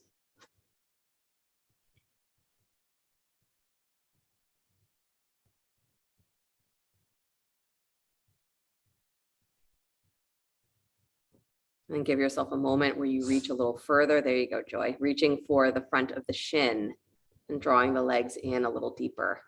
And then give yourself a moment where you reach a little further. There you go, Joy. Reaching for the front of the shin and drawing the legs in a little deeper.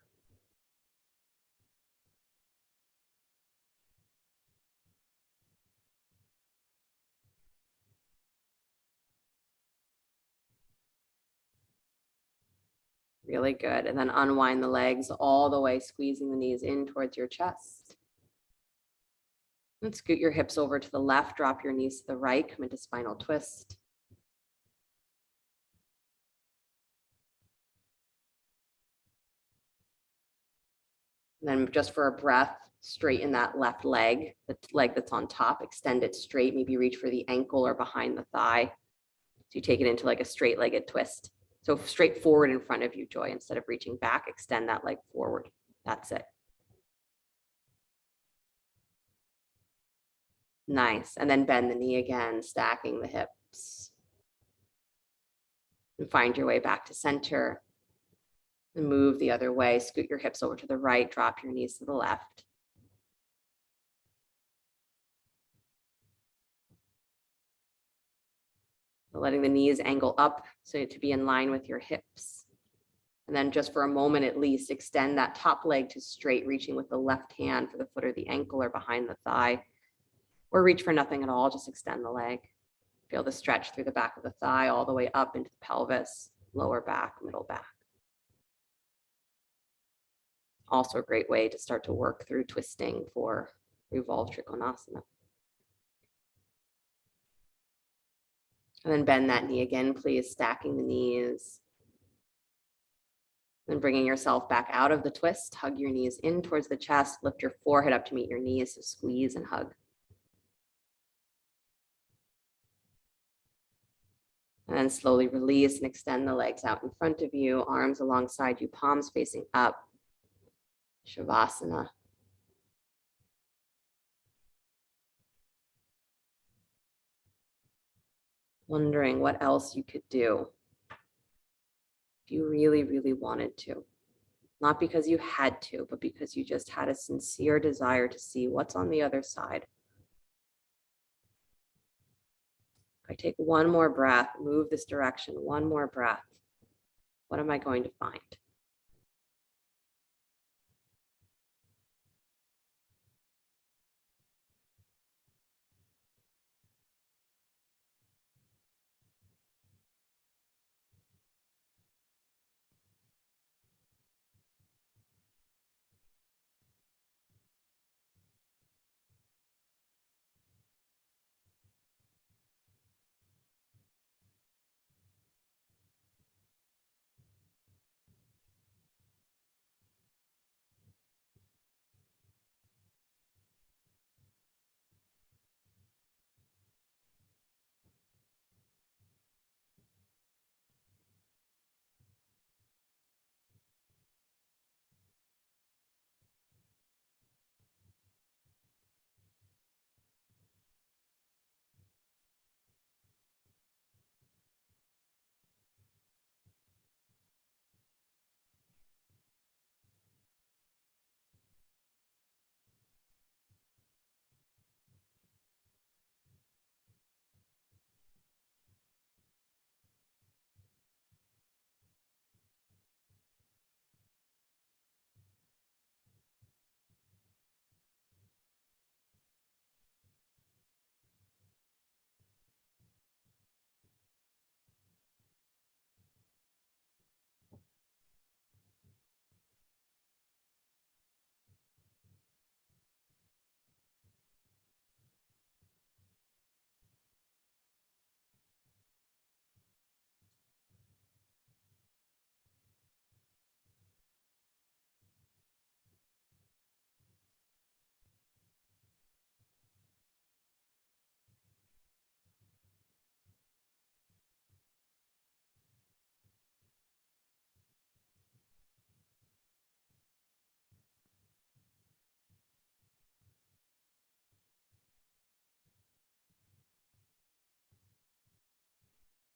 Really good. And then unwind the legs all the way, squeezing the knees in towards your chest. And scoot your hips over to the left, drop your knees to the right, come into spinal twist. And then just for a breath, straighten that left leg, the leg that's on top, extend it straight, maybe reach for the ankle or behind the thigh. So you take it into like a straight-legged twist. So straight forward in front of you, Joy. Instead of reaching back, extend that leg forward. That's it. Nice. And then bend the knee again, stacking the hips. And find your way back to center. And move the other way. Scoot your hips over to the right, drop your knees to the left. Letting the knees angle up so to be in line with your hips. And then just for a moment at least, extend that top leg to straight, reaching with the left hand for the foot or the ankle or behind the thigh. Or reach for nothing at all, just extend the leg. Feel the stretch through the back of the thigh all the way up into the pelvis, lower back, middle back. Also a great way to start to work through twisting for Revolved Trikonasana. And then bend that knee again, please, stacking the knees. Then bringing yourself back out of the twist, hug your knees in towards the chest, lift your forehead up to meet your knees, so squeeze and hug. And then slowly release and extend the legs out in front of you, arms alongside you, palms facing up. Shavasana. Wondering what else you could do if you really, really wanted to. Not because you had to, but because you just had a sincere desire to see what's on the other side. If I take one more breath, move this direction, one more breath, what am I going to find?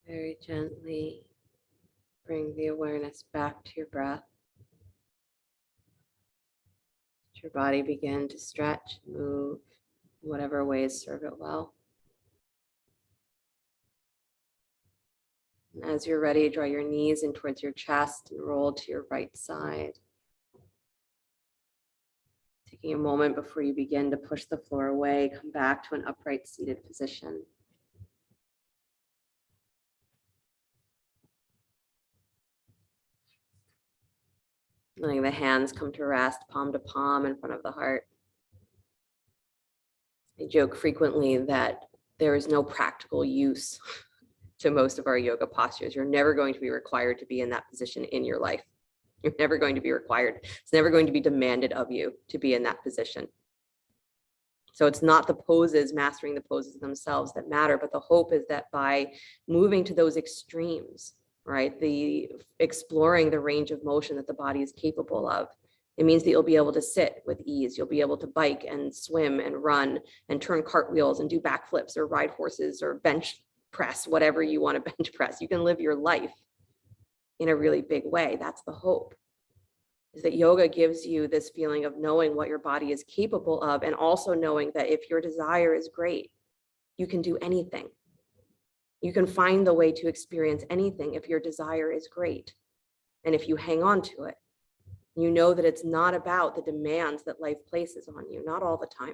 Very gently bring the awareness back to your breath. Let your body begin to stretch, move, whatever ways serve it well. And as you're ready, draw your knees in towards your chest and roll to your right side. Taking a moment before you begin to push the floor away, come back to an upright seated position. Letting the hands come to rest, palm to palm in front of the heart. I joke frequently that there is no practical use to most of our yoga postures. You're never going to be required to be in that position in your life. You're never going to be required. It's never going to be demanded of you to be in that position. So it's not the poses, mastering the poses themselves that matter, but the hope is that by moving to those extremes, right, the exploring the range of motion that the body is capable of, it means that you'll be able to sit with ease. You'll be able to bike and swim and run and turn cartwheels and do backflips or ride horses or bench press, whatever you want to bench press. You can live your life in a really big way. That's the hope, is that yoga gives you this feeling of knowing what your body is capable of, and also knowing that if your desire is great, you can do anything. You can find the way to experience anything if your desire is great. And if you hang on to it, you know that it's not about the demands that life places on you, not all the time.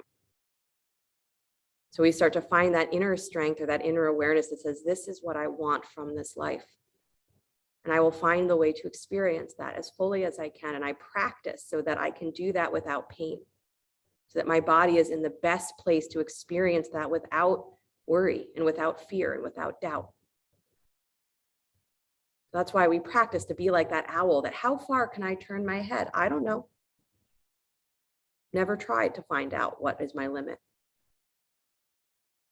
So we start to find that inner strength or that inner awareness that says, this is what I want from this life. And I will find the way to experience that as fully as I can. And I practice so that I can do that without pain, so that my body is in the best place to experience that without worry and without fear and without doubt. That's why we practice to be like that owl, that how far can I turn my head? I don't know. Never tried to find out what is my limit.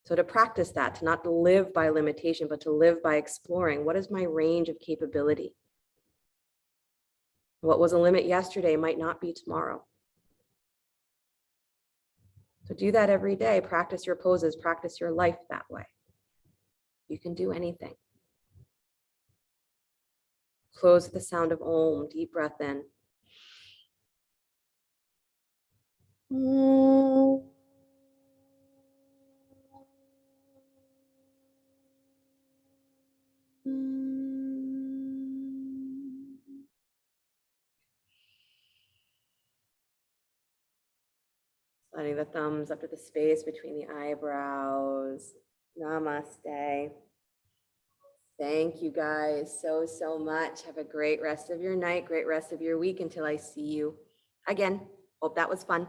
So to practice that, to not live by limitation, but to live by exploring, what is my range of capability? What was a limit yesterday might not be tomorrow. So do that every day. Practice your poses, practice your life that way. You can do anything. Close with the sound of Om, deep breath in. Sliding the thumbs up to the space between the eyebrows. Namaste. Thank you guys so much. Have a great rest of your night, great rest of your week until I see you again. Hope that was fun.